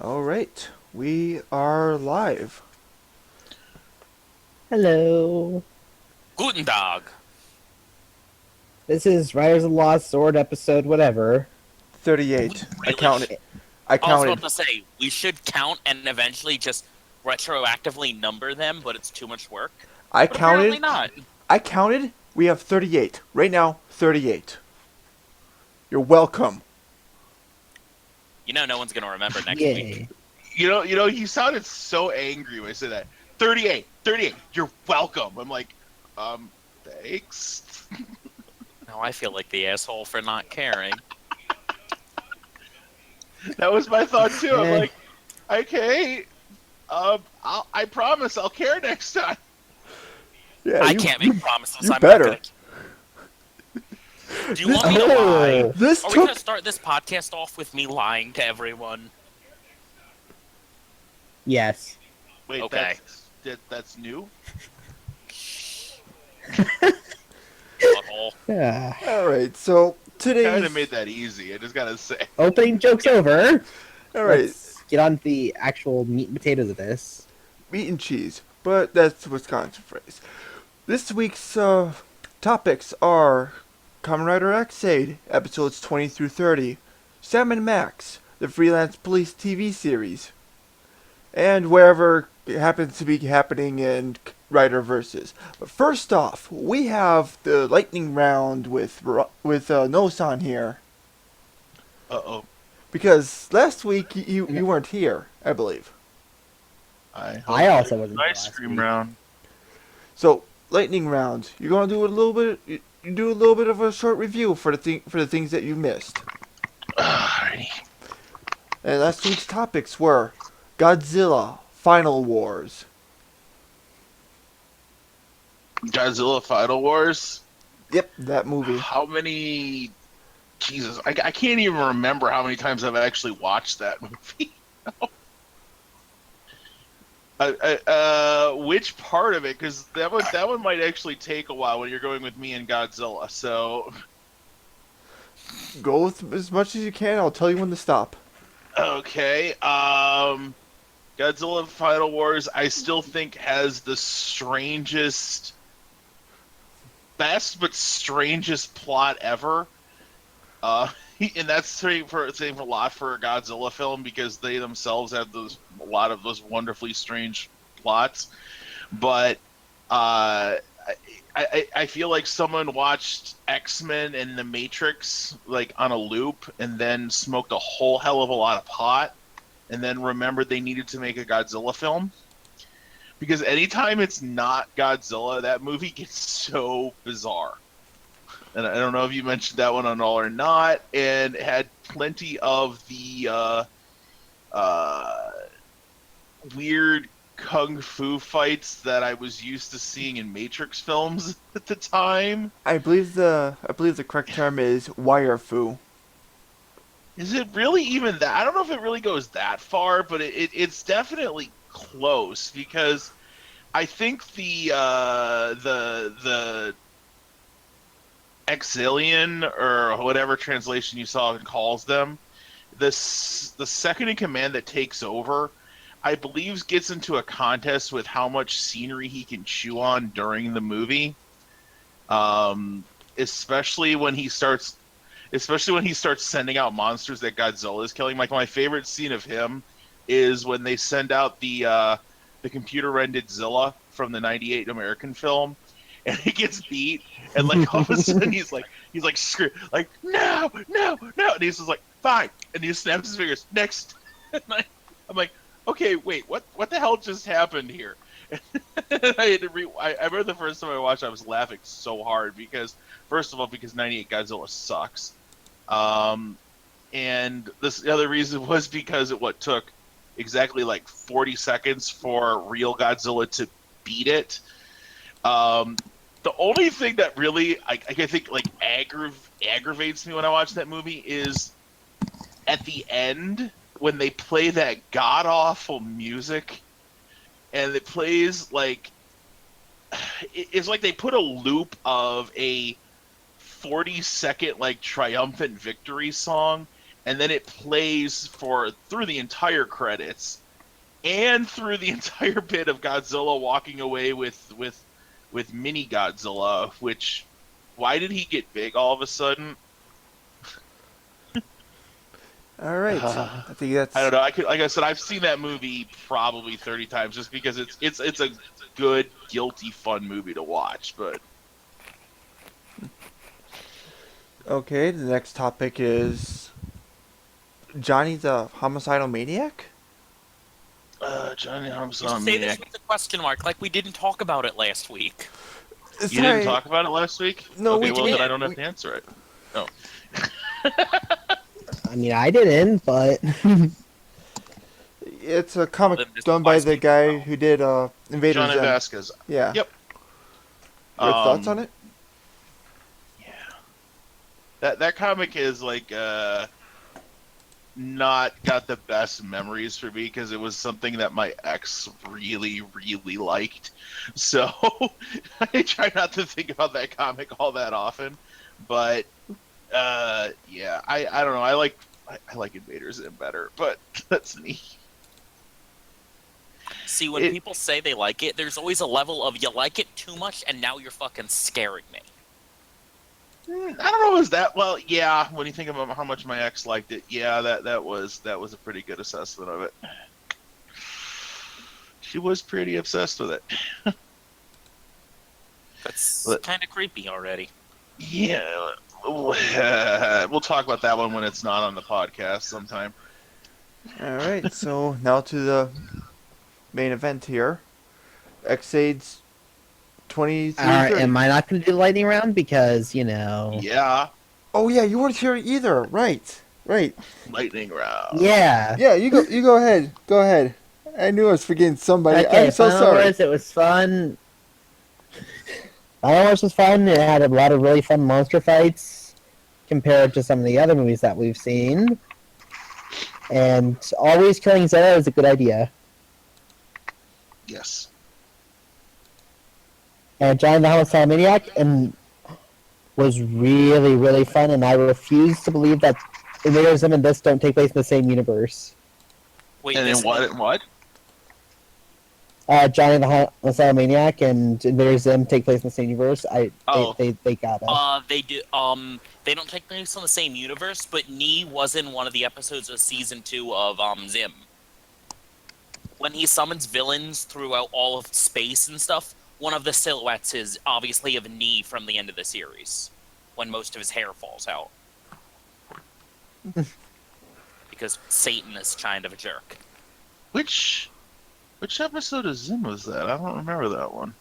All right, we are live. Hello. Guten Tag. This is Riders of the Lost Sword episode, whatever. 38. I Really? counted. I I was about counted. to say we should count and eventually just retroactively number them, but it's too much work. I But apparently counted. not. I counted. We have 38 right now. 38. You're welcome. You know, no one's gonna remember next week. Yay. You sounded so angry when I said that. 38, 38. You're welcome. I'm like, thanks. Now I feel like the asshole for not caring. That was my thought too. I'm Eh. like, okay, I promise I'll care next time. Yeah, I you. can't You, make promises. you I'm not better. gonna. Do you This, want me to lie? Oh. this Are we gonna took. start this podcast off with me lying to everyone? Yes. Wait, Okay. that's new. Butthole. Ah. All right, so Kind today's. of made that easy. I just gotta say. Opening joke's over. All right, Let's get on to the actual meat and potatoes of this. meat and cheese, but that's the Wisconsin phrase. This week's topics are Kamen Rider X-Aid, episodes 20 through 30, Sam and Max, the Freelance Police TV series, and wherever it happens to be happening in Rider Versus. But first off, we have the lightning round with Nosan here, Uh-oh. because last week you weren't here, I believe. I also wasn't here Ice last cream week. round. So lightning round, you're gonna do a little bit. You do a little bit of a short review for the things that you missed. Alrighty. And last week's topics were Godzilla, Final Wars. Godzilla Final Wars. Yep, that movie. How many? Jesus, I can't even remember how many times I've actually watched that movie. Which part of it? Because that one might actually take a while when you're going with me and Godzilla. So Go with as much as you can. I'll tell you when to stop. okay, Godzilla Final Wars. I still think has the strangest, best but strangest plot ever. Uh, and that's saying for a lot for a Godzilla film because they themselves have a lot of those wonderfully strange plots. But I feel like someone watched X-Men and The Matrix like on a loop and then smoked a whole hell of a lot of pot and then remembered they needed to make a Godzilla film. Because anytime it's not Godzilla, that movie gets so bizarre. And I don't know if you mentioned that one on all or not, and had plenty of the uh, weird kung fu fights that I was used to seeing in Matrix films at the time. I believe the correct term is wire fu. Is it really even that? I don't know if it really goes that far, but it's definitely close because I think the Exilian or whatever translation you saw calls them, the second in command that takes over, I believe gets into a contest with how much scenery he can chew on during the movie. Um, especially when he starts, especially when he starts sending out monsters that Godzilla is killing. Like my favorite scene of him is when they send out the computer rendered Zilla from the '98 American film, and he gets beat, and like all of a sudden he's like screw like no no no, and he's just like fine, and he just snaps his fingers next. And I'm like, okay, wait, what the hell just happened here? I had to I remember the first time I watched, I was laughing so hard because first of all, because '98 Godzilla sucks, and the other reason was because it what took exactly like 40 seconds for real Godzilla to beat it. Um, the only thing that really I think like aggravates me when I watch that movie is at the end when they play that god awful music and it plays like it's like they put a loop of a 40-second like triumphant victory song and then it plays for through the entire credits and through the entire bit of Godzilla walking away with mini Godzilla. Which, why did he get big all of a sudden? All right. I think that's. I don't know. Like I said, I've seen that movie probably 30 times just because it's a good, guilty, fun movie to watch. But Okay, the next topic is Johnny the homicidal maniac? Johnny You Homicide say this Maniac. with a question mark, like we didn't talk about it last week. You didn't talk about it last week? No, okay, we well did. then I don't have to answer it. No. I mean, I didn't, but It's a comic Then this done by applies the to guy you. who did Invader Johnny Zim. Vasquez. Yeah. Yep. Your thoughts on it? Yeah. That comic is like not got the best memories for me because it was something that my ex really, really liked. So I try not to think about that comic all that often. But yeah, I don't know. I like Invader Zim better, but that's me. See, when people say they like it, there's always a level of you like it too much, and now you're fucking scaring me. I don't know. Is that well? Yeah. When you think about how much my ex liked it, yeah, that was a pretty good assessment of it. She was pretty obsessed with it. That's But- kind of creepy already. Yeah. We'll talk about that one when it's not on the podcast sometime. All right, so now to the main event here. X-Aids 2330. am I not going to do the lightning round because Yeah. Oh yeah, you weren't here either. Right. Lightning round. Yeah. Yeah, you go ahead. Go ahead. I knew I was forgetting somebody. Okay, I'm so Final sorry. Wars, it was fun. Final Wars was fun. It had a lot of really fun monster fights compared to some of the other movies that we've seen. And always killing Zero is a good idea. Yes. And Johnny the Homicidal Maniac was really, really fun, and I refuse to believe that Invader Zim and this don't take place in the same universe. Wait, And this, then what? Johnny the Homicidal Maniac and Invader Zim take place in the same universe. Oh. They gotta. they do. They don't take place in the same universe, but Nee was in one of the episodes of season 2 of Zim. When he summons villains throughout all of space and stuff, one of the silhouettes is obviously of Nee from the end of the series, when most of his hair falls out. Because Satan is kind of a jerk. Which episode of Zim was that? I don't remember that one.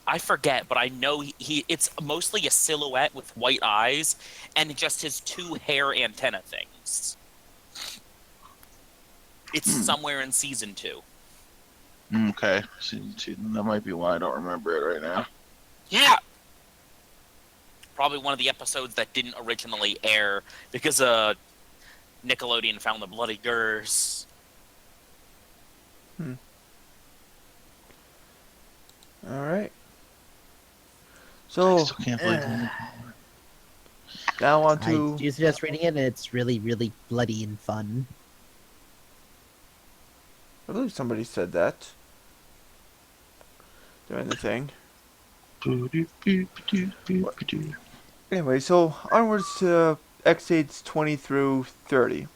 I forget, but I know it's mostly a silhouette with white eyes and just his 2 hair antenna things. It's somewhere in season 2. Okay. Season 2. That might be why I don't remember it right now. Yeah! Probably one of the episodes that didn't originally air because Nickelodeon found the bloody gurs. All right. I So still can't believe it. now on I to do suggest reading it, and it's really, really bloody and fun. I believe somebody said that during the thing. Anyway, so onwards to X-Aids 20 through 30.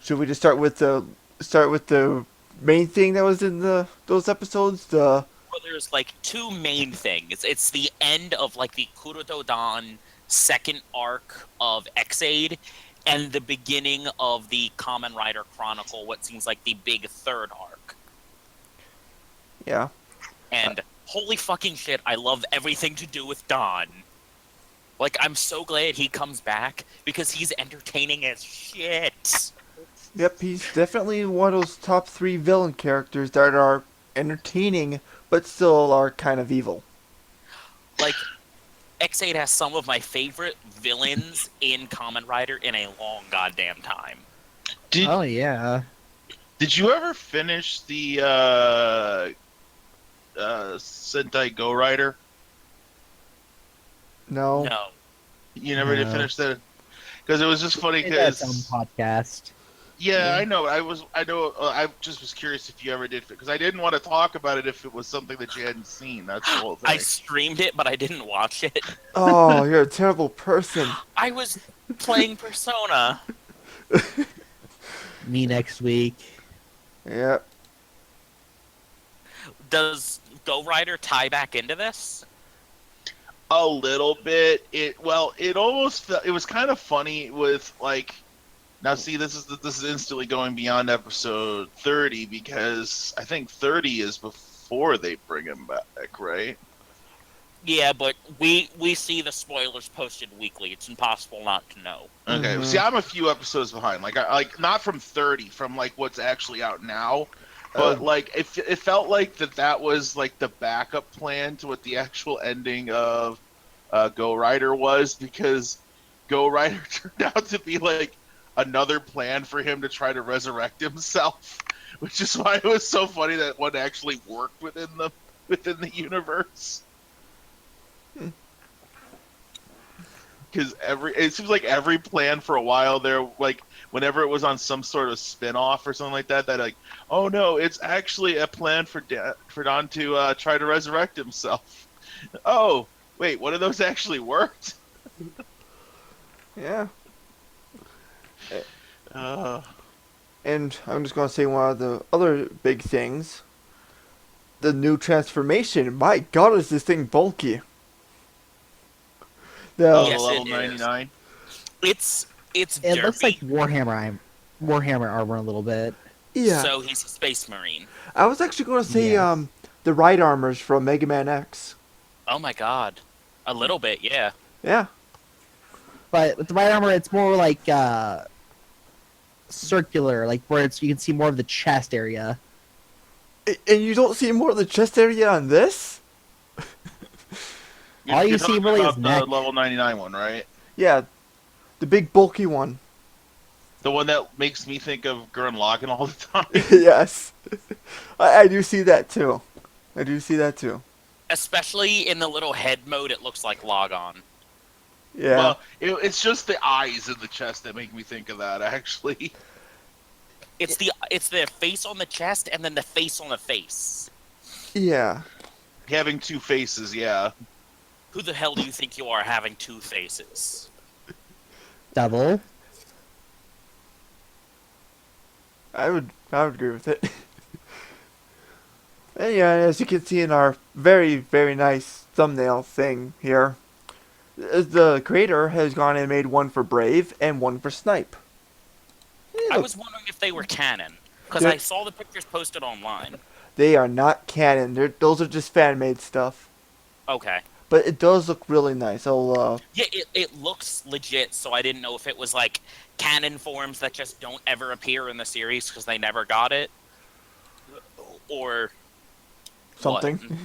Should we just start with the main thing that was in those episodes? Well, there's like 2 main things. It's the end of like the Kuroto Dan second arc of X-Aid and the beginning of the Kamen Rider Chronicle, what seems like the big third arc. Yeah. And holy fucking shit, I love everything to do with Don. Like, I'm so glad he comes back because he's entertaining as shit. Yep, he's definitely one of those top 3 villain characters that are entertaining, but still are kind of evil. Like, X8 has some of my favorite villains in Kamen Rider in a long goddamn time. Oh yeah. Did you ever finish the Sentai Go Rider? No. No. You never did No. finish that? because it was just funny That's on because podcast. yeah, I know. I just was curious if you ever did, because I didn't want to talk about it if it was something that you hadn't seen. That's the whole I thing. streamed it, but I didn't watch it. Oh, you're a terrible person. I was playing Persona. Me next week. Yeah. Does Go Rider tie back into this? A little bit. It almost felt, it was kind of funny with like. Now, see, this is instantly going beyond episode 30, because I think 30 is before they bring him back, right? Yeah, but we see the spoilers posted weekly. It's impossible not to know. Okay. Mhm. See, I'm a few episodes behind. Like not from 30, from like what's actually out now, but like it felt like that was like the backup plan to what the actual ending of Go Rider was, because Go Rider turned out to be like another plan for him to try to resurrect himself, which is why it was so funny that one actually worked within the universe. Because it seems like every plan for a while there, like whenever it was on some sort of spin-off or something like that, like, oh no, it's actually a plan for Don to try to resurrect himself. Oh wait, one of those actually worked. Yeah. Uh, And I'm just gonna say one of the other big things. The new transformation. My God, is this thing bulky? The Yes, level it is. 99. It's It derpy, looks like Warhammer armor a little bit. yeah. so he's a space marine. I was actually gonna say Yes. the ride armors from Mega Man X. Oh my god. A little bit, yeah. Yeah. But with the right armor, it's more like circular, like where you can see more of the chest area. And you don't see more of the chest area on this? All you see talking really is about neck. the level 99 one, right? Yeah. The big bulky one. The one that makes me think of Gurren Lagann all the time. Yes. I do see that too. I do see that too. Especially in the little head mode, it looks like Logon. Yeah. Well, it's just the eyes in the chest that make me think of that, actually. It's the face on the chest and then the face on the face. Yeah. Having two faces, yeah. Who the hell do you think you are having two faces? Double. I would agree with it. And yeah, as you can see in our very, very nice thumbnail thing here, the creator has gone and made one for Brave and one for Snipe. I was wondering if they were canon, because They're- I saw the pictures posted online. They are not canon. Those are just fan-made stuff. Okay. But it does look really nice. Yeah, it looks legit, so I didn't know if it was like canon forms that just don't ever appear in the series because they never got it, or something. what.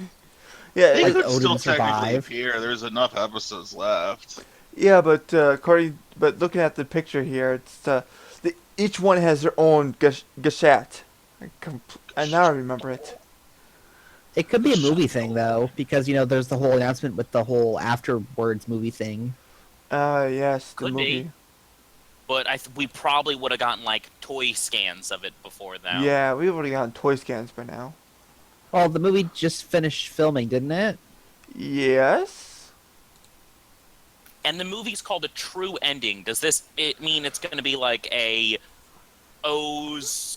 Yeah, They Like could Odin still survive. technically appear. There's enough episodes left. yeah, but but looking at the picture here, it's each one has their own gashat. I now remember it. It could be a movie thing though, because there's the whole announcement with the whole afterwards movie thing. Yes, the Could be. movie. But we probably would have gotten like toy scans of it before now. Yeah, we've already gotten toy scans by now. Well, the movie just finished filming, didn't it? Yes. And the movie's called A True Ending. Does it mean it's going to be like a O's,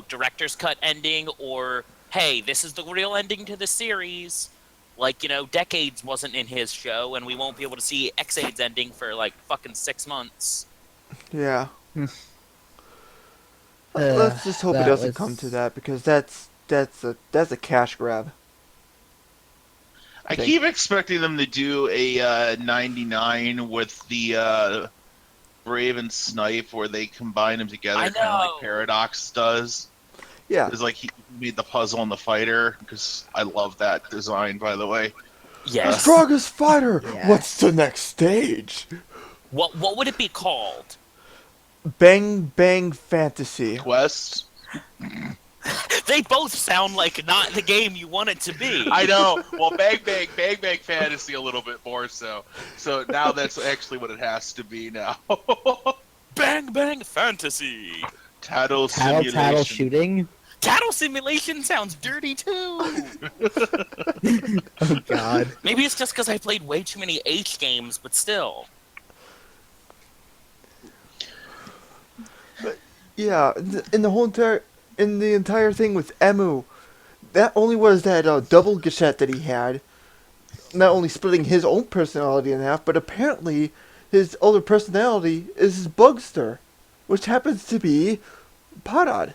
director's cut ending, or hey, this is the real ending to the series? Like, Decades wasn't in his show, and we won't be able to see X-Aid's ending for like fucking 6 months. Yeah. Uh, Let's just hope it that doesn't was- come to that, because that's a cash grab. I think. keep expecting them to do a 99 with the Brave and Snipe, where they combine them together, I kind of know. like Paradox does. Yeah. It's like he made the puzzle and the fighter, because I love that design, by the way. Yes. Strongest fighter. Yes. What's the next stage? What would it be called? Bang Bang Fantasy. Quest. They both sound like not the game you want it to be. I know. Well, Bang Bang Fantasy a little bit more so. So now that's actually what it has to be now. Bang Bang Fantasy. Tattle Tattle Simulation. shooting. Tattle Simulation sounds dirty too. Oh God. Maybe it's just because I played way too many H games, but still. Yeah, in the entire thing with Emu, that only was that double cassette that he had. Not only splitting his own personality in half, but apparently his other personality is his Bugster, which happens to be Parad.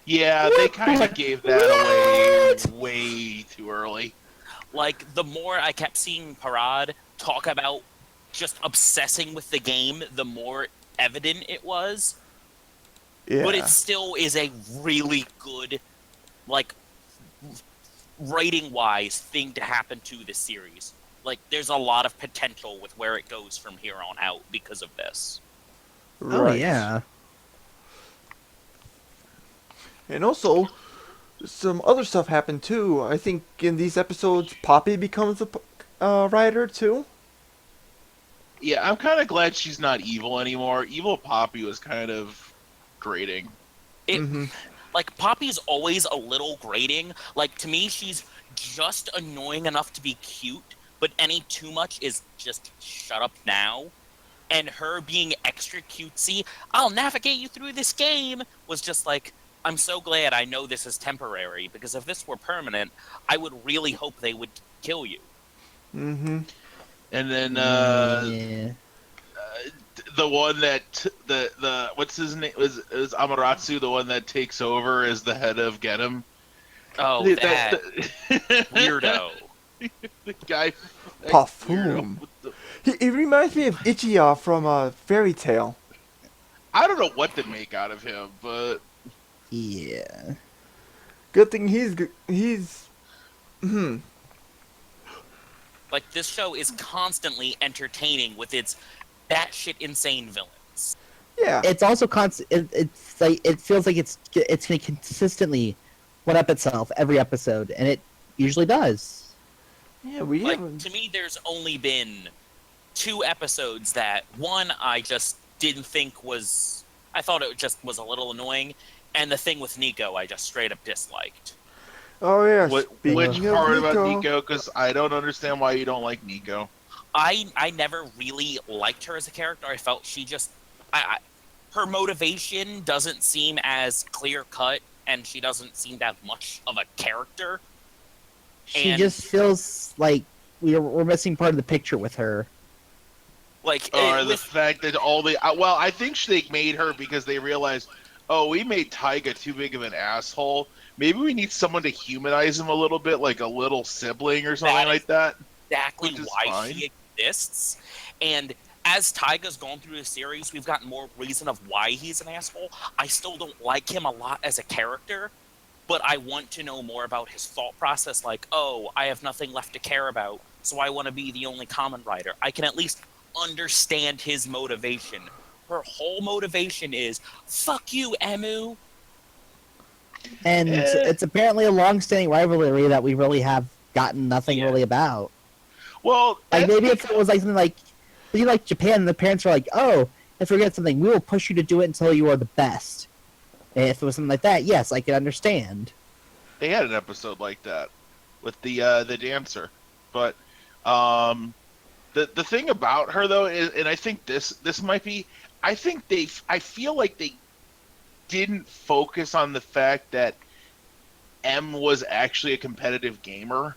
Yeah, they kind of gave that away way too early. Like, the more I kept seeing Parad talk about just obsessing with the game, the more evident it was. Yeah. But it still is a really good, like, writing-wise thing to happen to this series. Like, there's a lot of potential with where it goes from here on out because of this. Oh yeah. And also, some other stuff happened too. I think in these episodes, Poppy becomes a writer too. Yeah, I'm kind of glad she's not evil anymore. Evil Poppy was kind of grating. It, Mhm. Like, Poppy's always a little grating. Like, to me, she's just annoying enough to be cute, but any too much is just shut up now. And her being extra cutesy, I'll navigate you through this game, was just like, I'm so glad I know this is temporary, because if this were permanent, I would really hope they would kill you. Mhm. And then Yeah. the one that the what's his name is Amaterasu, the one that takes over as the head of Genem. Oh, that weirdo. The guy. Pafum. He reminds me of Ichiya from Fairy Tale. I don't know what to make out of him, but Yeah. Good thing he's. Hmm. Like, this show is constantly entertaining with its batshit insane villains. Yeah. It's also constant. It's like it feels like it's going to consistently one up itself every episode, and it usually does. Yeah. We Like, haven't. to me, there's only been 2 episodes that, one, I just didn't think was... I thought it just was a little annoying, and the thing with Nico I just straight up disliked. Oh yeah. which Speaking of part about Nico? Because I don't understand why you don't like Nico. I never really liked her as a character. I felt she just... her motivation doesn't seem as clear-cut, and she doesn't seem to have much of a character. She And- just feels like we're missing part of the picture with her. Like, Or the fact that all the well, I think they made her because they realized, oh, we made Taiga too big of an asshole. Maybe we need someone to humanize him a little bit, like a little sibling or something like that. exactly Which is why fine. he exists. And as Taiga's gone through the series, we've gotten more reason of why he's an asshole. I still don't like him a lot as a character, but I want to know more about his thought process. Like, oh, I have nothing left to care about, so I want to be the only common writer. I can at least understand his motivation. Her whole motivation is, fuck you, Emu. And it's apparently a long-standing rivalry that we really have gotten nothing Yeah. really about. Well, Like maybe if it was like something like, Japan, the parents were like, "Oh, if we get something, we will push you to do it until you are the best." And if it was something like that, yes, I can understand. they had an episode like that with the dancer, but the thing about her though is, and I think this might be, I feel like they didn't focus on the fact that M was actually a competitive gamer.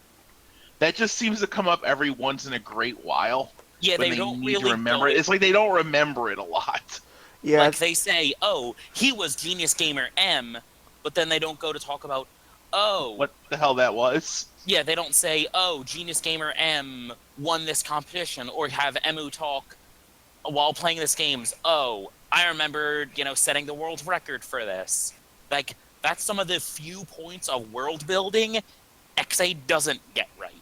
That just seems to come up every once in a great while. Yeah, when they don't need really to remember go it. It's like they don't remember it a lot. Yeah. Like, they say, oh, he was Genius Gamer M, but then they don't go to talk about, oh... What the hell that was? Yeah, they don't say, oh, Genius Gamer M won this competition, or have Emu talk while playing this games. Oh, I remembered, setting the world record for this. Like, that's some of the few points of world building X8 doesn't get right.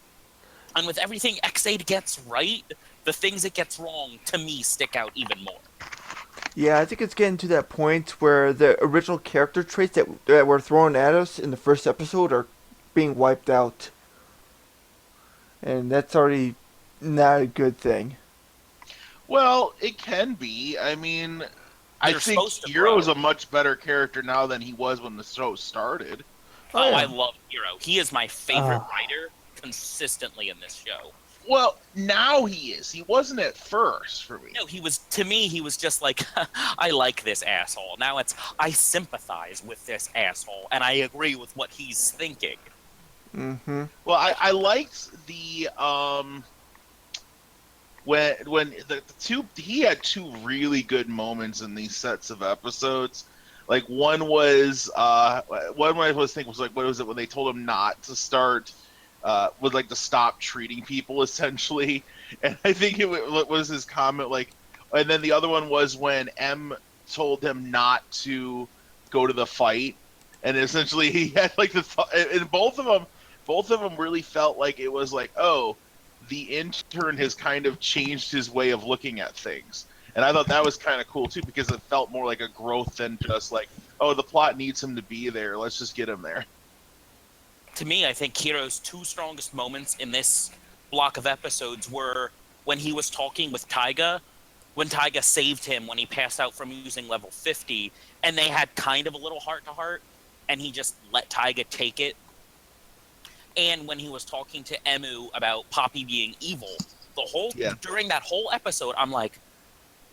And with everything X8 gets right, the things it gets wrong, to me, stick out even more. Yeah, I think it's getting to that point where the original character traits that were thrown at us in the first episode are being wiped out. And that's already not a good thing. Well, it can be. I mean, I They're think supposed to Hero's grow. a much better character now than he was when the show started. Oh, Oh, I yeah. love Hero. He is my favorite writer consistently in this show. Well, now he is. He wasn't at first for me. No, he was, to me, he was just like, I like this asshole. Now it's, I sympathize with this asshole, and I agree with what he's thinking. Mm-hmm. Well, I liked the when the two he had two really good moments in these sets of episodes. Like one was one I was thinking was like, what was it when they told him not to start was like to stop treating people essentially, and I think it was his comment like, and then the other one was when M told him not to go to the fight, and essentially he had like and both of them really felt like it was like, oh, the intern has kind of changed his way of looking at things. And I thought that was kind of cool too, because it felt more like a growth than just like, oh, the plot needs him to be there. Let's just get him there. To me, I think Hero's two strongest moments in this block of episodes were when he was talking with Taiga, when Taiga saved him when he passed out from using level 50, and they had kind of a little heart-to-heart, and he just let Taiga take it. And when he was talking to Emu about Poppy being evil, during that whole episode, I'm like,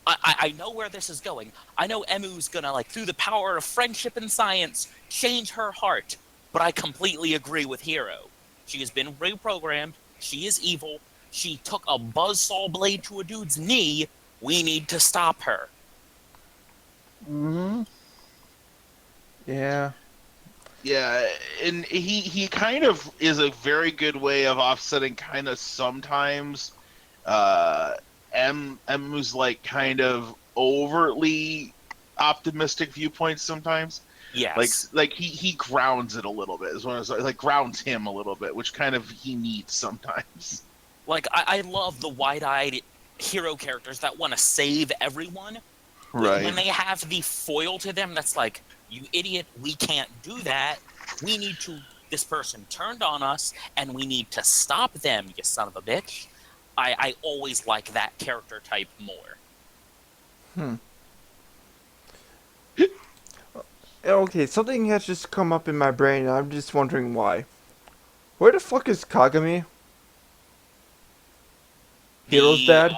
I know where this is going. I know Emu's gonna, like, through the power of friendship and science, change her heart. But I completely agree with Hero. She has been reprogrammed. She is evil. She took a buzzsaw blade to a dude's knee. We need to stop her. Mm-hmm. Yeah. Yeah, and he kind of is a very good way of offsetting kind of sometimes M's like kind of overtly optimistic viewpoints sometimes. Yes. Like he grounds it a little bit. Is what I was like grounds him a little bit, which kind of he needs sometimes. Like, I love the wide-eyed hero characters that want to save everyone. Right. When they have the foil to them that's like, you idiot, we can't do that. This person turned on us, and we need to stop them, you son of a bitch. I always like that character type more. Okay, something has just come up in my brain, and I'm just wondering why. Where the fuck is Kagami? Hero's dad?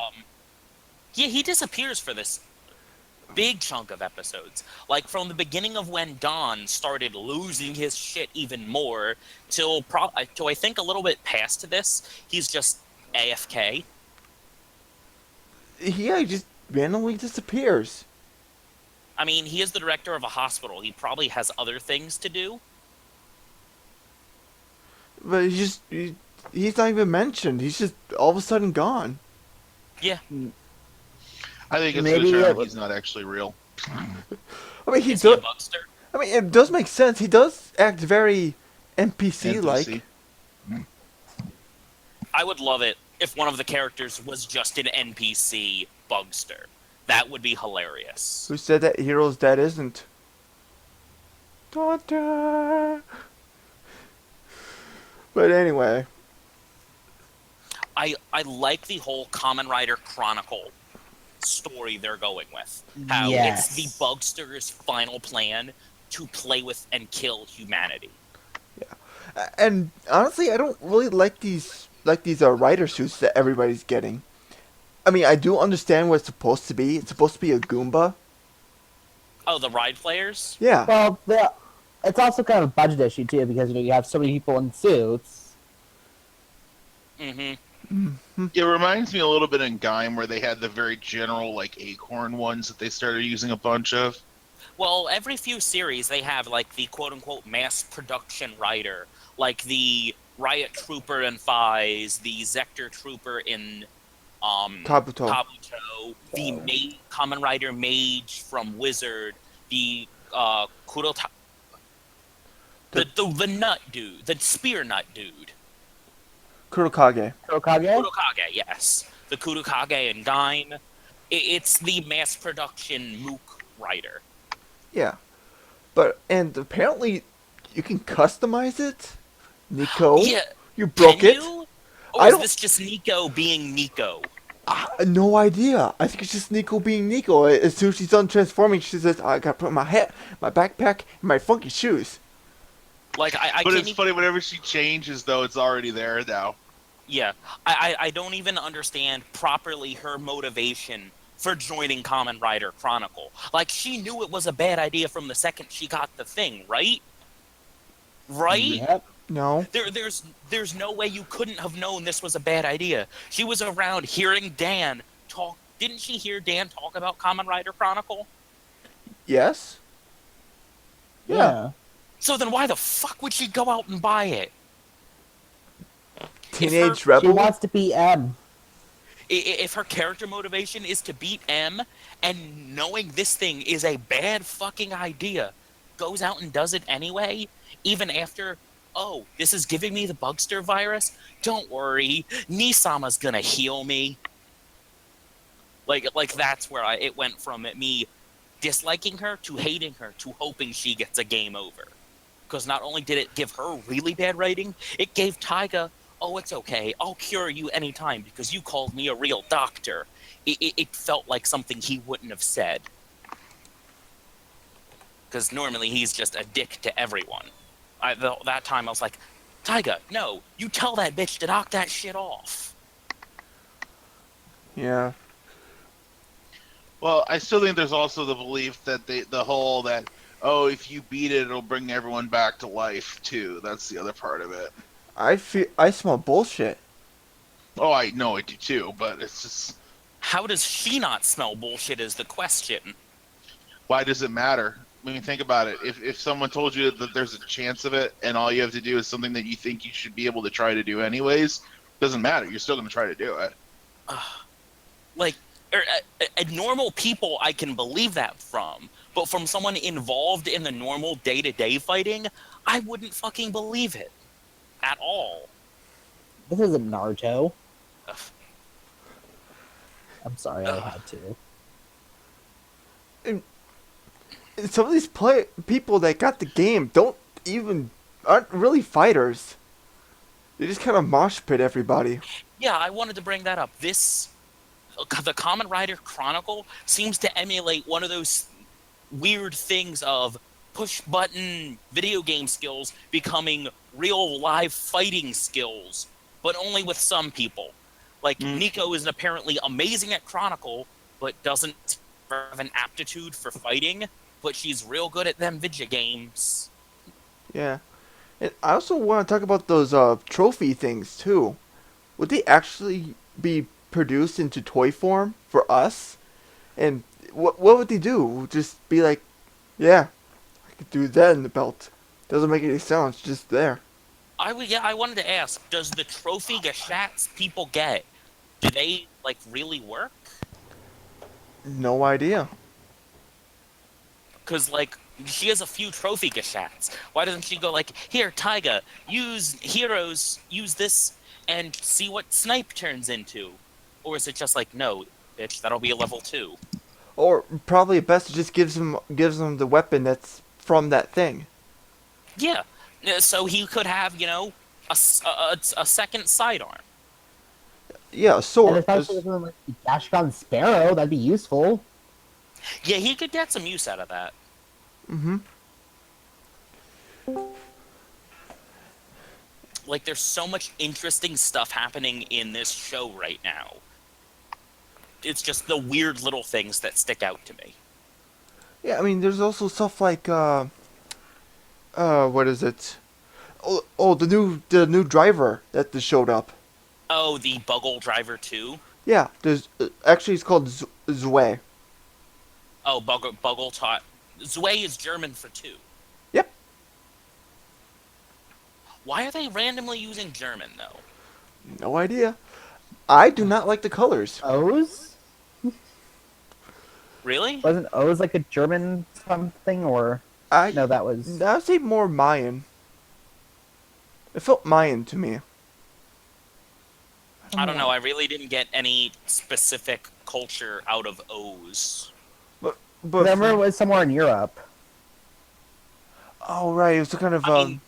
Yeah, he disappears for this big chunk of episodes. Like, from the beginning of when Don started losing his shit even more, till I think a little bit past this, he's just AFK. Yeah, he just randomly disappears. I mean, he is the director of a hospital. He probably has other things to do. But he's not even mentioned. He's just all of a sudden gone. Yeah. I think it's Maybe good he's not actually real. I mean, Is he a does. Bugster? I mean, it does make sense. He does act very NPC-like. NPC. I would love it if one of the characters was just an NPC Bugster. That would be hilarious. Who said that Hero's dad isn't? Daughter. But anyway. I like the whole Kamen Rider Chronicle story they're going with. How Yes. it's the Bugster's final plan to play with and kill humanity. And honestly, I don't really like these rider suits that everybody's getting. I mean, I do understand what it's supposed to be. It's supposed to be a Goomba. Oh, the ride players? Yeah. Well, it's also kind of a budget issue too, because you have so many people in suits. Mm-hmm. It reminds me a little bit in Gaim where they had the very general like acorn ones that they started using a bunch of. Well, every few series they have like the quote-unquote mass production rider, like the Riot Trooper in Fies, the Zector Trooper in Kabuto. the Kamen Rider Mage from Wizard, the Kurota, the nut dude, the spear nut dude. Kurokage. Kurokage? Kurokage, yes. The Kurokage and Gaim. It's the mass production Mook Rider. Yeah, and apparently you can customize it. Nico, Yeah, you can broke it. you? Or I is don't. this just Nico being Nico? No idea. I think it's just Nico being Nico. As soon as she's done transforming, she says, "I gotta put my hat, my backpack, and my funky shoes." Like I But can't it's even. funny whenever she changes, though, it's already there now. Yeah, I don't even understand properly her motivation for joining Kamen Rider Chronicle. Like she knew it was a bad idea from the second she got the thing, right? Right? Yep. No. There's no way you couldn't have known this was a bad idea. She was around hearing Dan talk. Didn't she hear Dan talk about Kamen Rider Chronicle? Yes. Yeah. Yeah. So then why the fuck would she go out and buy it? If her Teenage She rebel. wants to be M. if her character motivation is to beat M, and knowing this thing is a bad fucking idea, goes out and does it anyway, even after, oh, this is giving me the Bugster virus? Don't worry, Nisama's gonna heal me. Like that's where it went from me disliking her to hating her to hoping she gets a game over. Because not only did it give her really bad writing, it gave Taiga, oh, it's okay, I'll cure you anytime because you called me a real doctor. It felt like something he wouldn't have said. Because normally he's just a dick to everyone. That time I was like, Taiga, no, you tell that bitch to knock that shit off. Yeah. Well, I still think there's also the belief that the whole that, oh, if you beat it, it'll bring everyone back to life too. That's the other part of it. I smell bullshit. Oh, I know I do too, but it's just, How does she not smell bullshit is the question. why does it matter? I mean, think about it. If someone told you that there's a chance of it, and all you have to do is something that you think you should be able to try to do anyways, doesn't matter. You're still going to try to do it. Like, normal people I can believe that from, but from someone involved in the normal day-to-day fighting, I wouldn't fucking believe it at all. This isn't Naruto. Ugh. I'm sorry, I had to. Some of these people that got the game aren't really fighters. They just kind of mosh pit everybody. Yeah, I wanted to bring that up. The Kamen Rider Chronicle seems to emulate one of those weird things of push button video game skills becoming real live fighting skills, but only with some people. Like Nico is apparently amazing at Chronicle, but doesn't have an aptitude for fighting, but she's real good at them video games. Yeah. And I also want to talk about those trophy things too. Would they actually be produced into toy form for us? And what would they do? Just be like, yeah, I could do that in the belt. Doesn't make any sense. Just there. I wanted to ask, does the trophy gashats people get, do they like really work? No idea. Because like she has a few trophy gashats. Why doesn't she go like, here, Taiga, use heroes, use this, and see what Snipe turns into? Or is it just like, no, bitch, that'll be a level 2? Or probably best it just gives them the weapon that's from that thing. Yeah. So he could have, a second sidearm. Yeah, a And sword. especially if it was like Dashcon Sparrow, that'd be useful. Yeah, he could get some use out of that. Mm-hmm. Like, there's so much interesting stuff happening in this show right now. It's just the weird little things that stick out to me. Yeah, I mean, there's also stuff like what is it? Oh, the new driver that just showed up. Oh, the Buggle Driver 2? Yeah, there's actually it's called Zwei. Oh, Buggle taught. Zwei is German for 2. Yep. Why are they randomly using German, though? No idea. I do not like the colors. O's? Really? Wasn't O's like a German something, or no, that was... I would say more Mayan. It felt Mayan to me. I don't know. I really didn't get any specific culture out of O's. But Remember, it was somewhere in Europe. oh right, it was kind of I mean,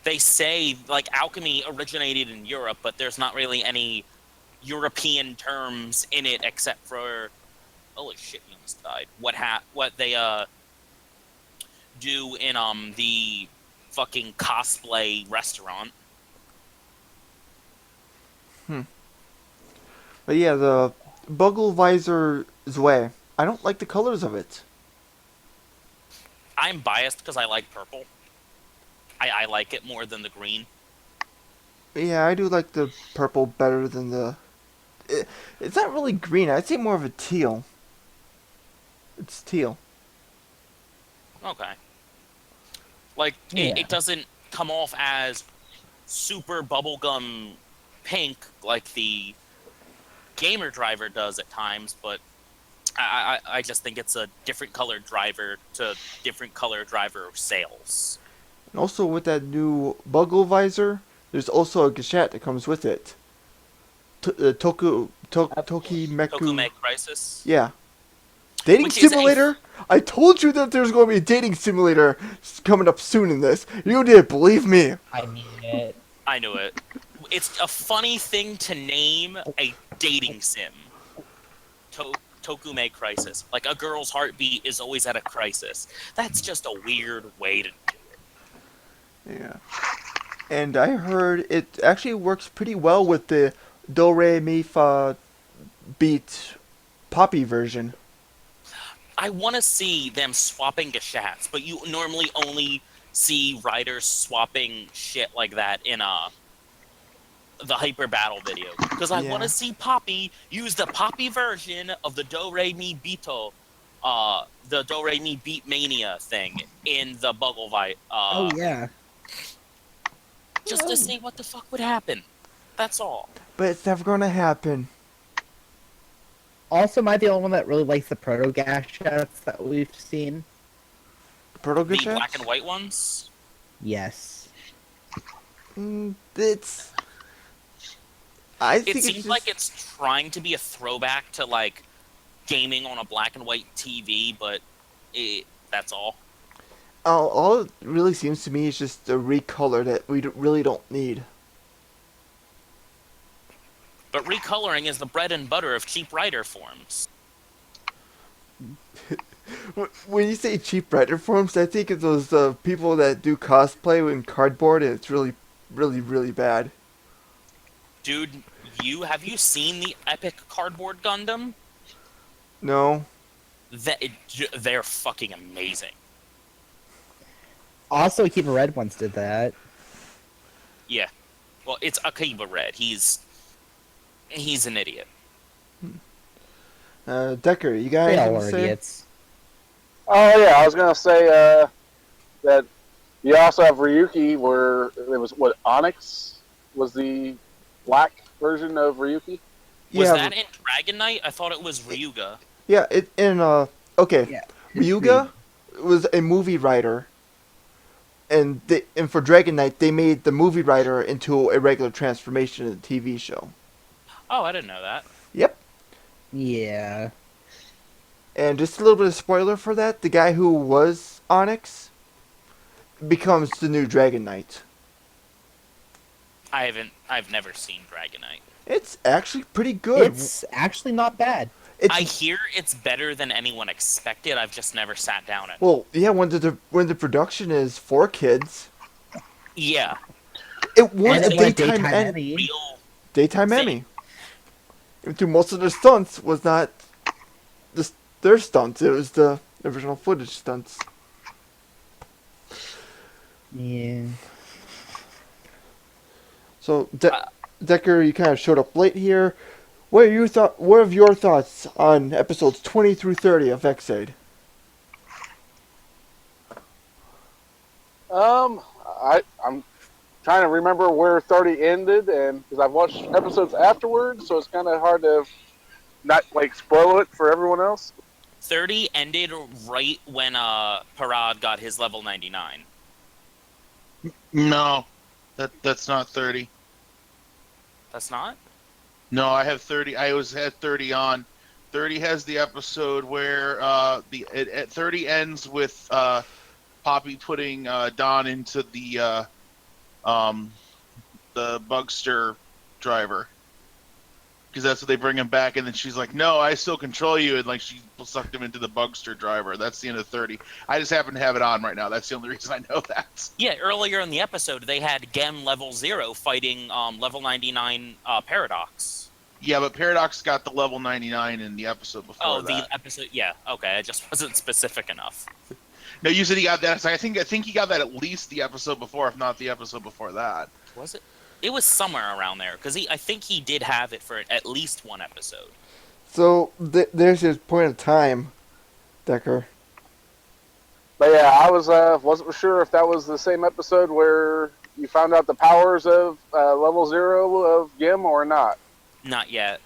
they say like alchemy originated in Europe, but there's not really any European terms in it except for holy shit, he almost died. What they do in the fucking cosplay restaurant. But yeah, the Bugle Visor Zwei. I don't like the colors of it. I'm biased because I like purple. I like it more than the green. Yeah, I do like the purple better than the. It's not really green. I'd say more of a teal. It's teal. Okay. Like, Yeah. it doesn't come off as super bubblegum pink like the gamer driver does at times, but I just think it's a different color driver to different color driver sales. And also with that new Bugle Visor, there's also a Gashat that comes with it. Tokimeku. Tokume Crisis. Yeah. Dating Which is simulator? I told you that there's going to be a dating simulator coming up soon in this. You did, believe me. I knew it. I knew it. It's a funny thing to name a dating sim. Tokume Crisis. Like, a girl's heartbeat is always at a crisis. That's just a weird way to do it. Yeah. And I heard it actually works pretty well with the Do Re Mi Fa Beat Poppy version. I want to see them swapping Gashats, but you normally only see writers swapping shit like that in the Hyper Battle video. Because I want Yeah. to see Poppy use the Poppy version of the Do Re Mi Beato, the Do Re Mi Beat Mania thing in the Bugle Oh yeah. just to see what the fuck would happen. That's all. But it's never going to happen. Also, am I the only one that really likes the proto Gashats that we've seen? Proto The Gashats? black and white ones. Yes. It's. I think It it's seems just, like it's trying to be a throwback to like gaming on a black and white TV, but that's all. all it really seems to me is just a recolor that we really don't need. But recoloring is the bread and butter of cheap writer forms. When you say cheap writer forms, I think of those people that do cosplay in cardboard, and it's really, really, really bad. Dude, have you seen the epic cardboard Gundam? No. They're fucking amazing. Also, Keeper Red once did that. Yeah. Well, it's Akiba Red. He's an idiot. Decker, you got They anything all to are say? idiots. Oh yeah, I was gonna say that you also have Ryuki, where it was what Onyx was the black version of Ryuki. Was Yeah, that in Dragon Knight? I thought it was Ryuga. yeah. Okay, Yeah. Ryuga was a movie writer, and for Dragon Knight they made the movie writer into a regular transformation in the TV show. Oh, I didn't know that. Yep. Yeah. And just a little bit of spoiler for that: the guy who was Onyx becomes the new Dragon Knight. I've never seen Dragon Knight. It's actually pretty good. It's actually not bad. It's I hear it's better than anyone expected. I've just never sat down and. well, yeah. When the production is for kids, Yeah, it won And a it went daytime Emmy. real. Daytime thing. Emmy. And through most of their stunts was not their stunts; it was the original footage stunts. Yeah. So, Decker, you kind of showed up late here. What are your thoughts on episodes 20 through 30 of Xaid? I'm trying to remember where 30 ended, and because I've watched episodes afterwards, so it's kind of hard to not like spoil it for everyone else. 30 ended right when Parad got his level 99. No, that's not 30. That's not? No, I have 30. I was had 30 on. 30 has the episode where 30 ends with Poppy putting Don into um the Bugster driver, because that's what they bring him back, and then she's like, "No, I still control you," and like she sucked him into the Bugster driver. That's the end of 30. I just happen to have it on right now. That's the only reason I know that. Yeah, earlier in the episode, they had Gem level 0 fighting level 99 Paradox. Yeah, but Paradox got the level 99 in the episode before Oh, that. the episode. Yeah, okay. It just wasn't specific enough. No, you said he got that. So I think he got that at least the episode before, if not the episode before that. Was it? It was somewhere around there because I think he did have it for at least one episode. So there's his point of time, Decker. But yeah, I wasn't sure if that was the same episode where you found out the powers of level 0 of Gim or not. Not yet.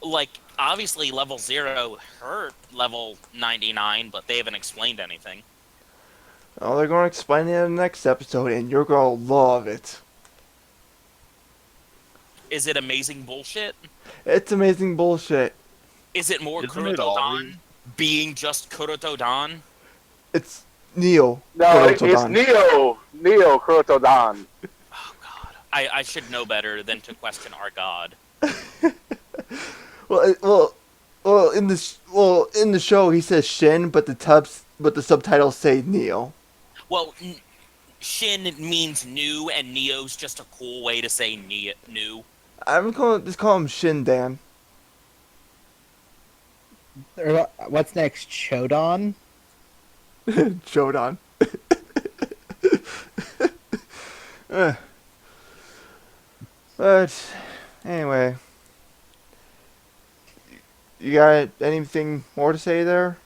Like, obviously, level 0 hurt level 99, but they haven't explained anything. Oh, they're going to explain it in the next episode, and you're going to love it. Is it amazing bullshit? It's amazing bullshit. Is it more Isn't it Kuroto always? Dan being just Kuroto Dan? It's Neo. No, it's Kuroto-dan. Neo Kuroto-dan. Oh, God. I should know better than to question our God. Well, in the show he says Shin, but the subtitles say Neo. Well, Shin means new, and Neo's just a cool way to say new. I'm going to just call him Shin Dan. Or what's next? Shodan? Jodan. But anyway, you got anything more to say there?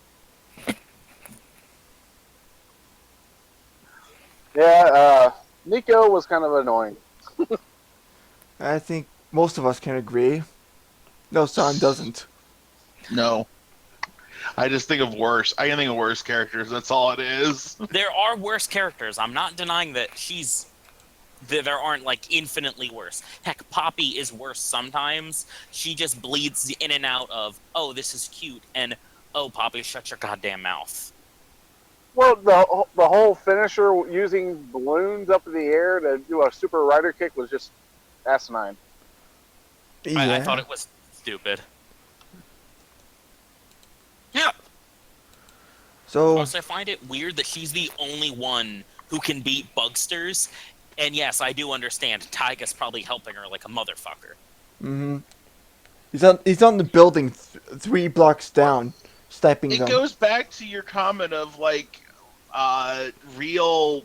Yeah, Nico was kind of annoying. I think most of us can agree. No, San doesn't. No. I just think of worse. I can think of worse characters. That's all it is. There are worse characters. I'm not denying that there aren't, like, infinitely worse. Heck, Poppy is worse sometimes. She just bleeds in and out of, oh, this is cute, and, oh, Poppy, shut your goddamn mouth. Well, the whole finisher using balloons up in the air to do a super rider kick was just asinine. I thought it was stupid. Yeah. So Plus, I find it weird that she's the only one who can beat Bugsters. And yes, I do understand. Tyga's probably helping her like a motherfucker. he's on the building 3 blocks down, sniping It them. goes back to your comment of like real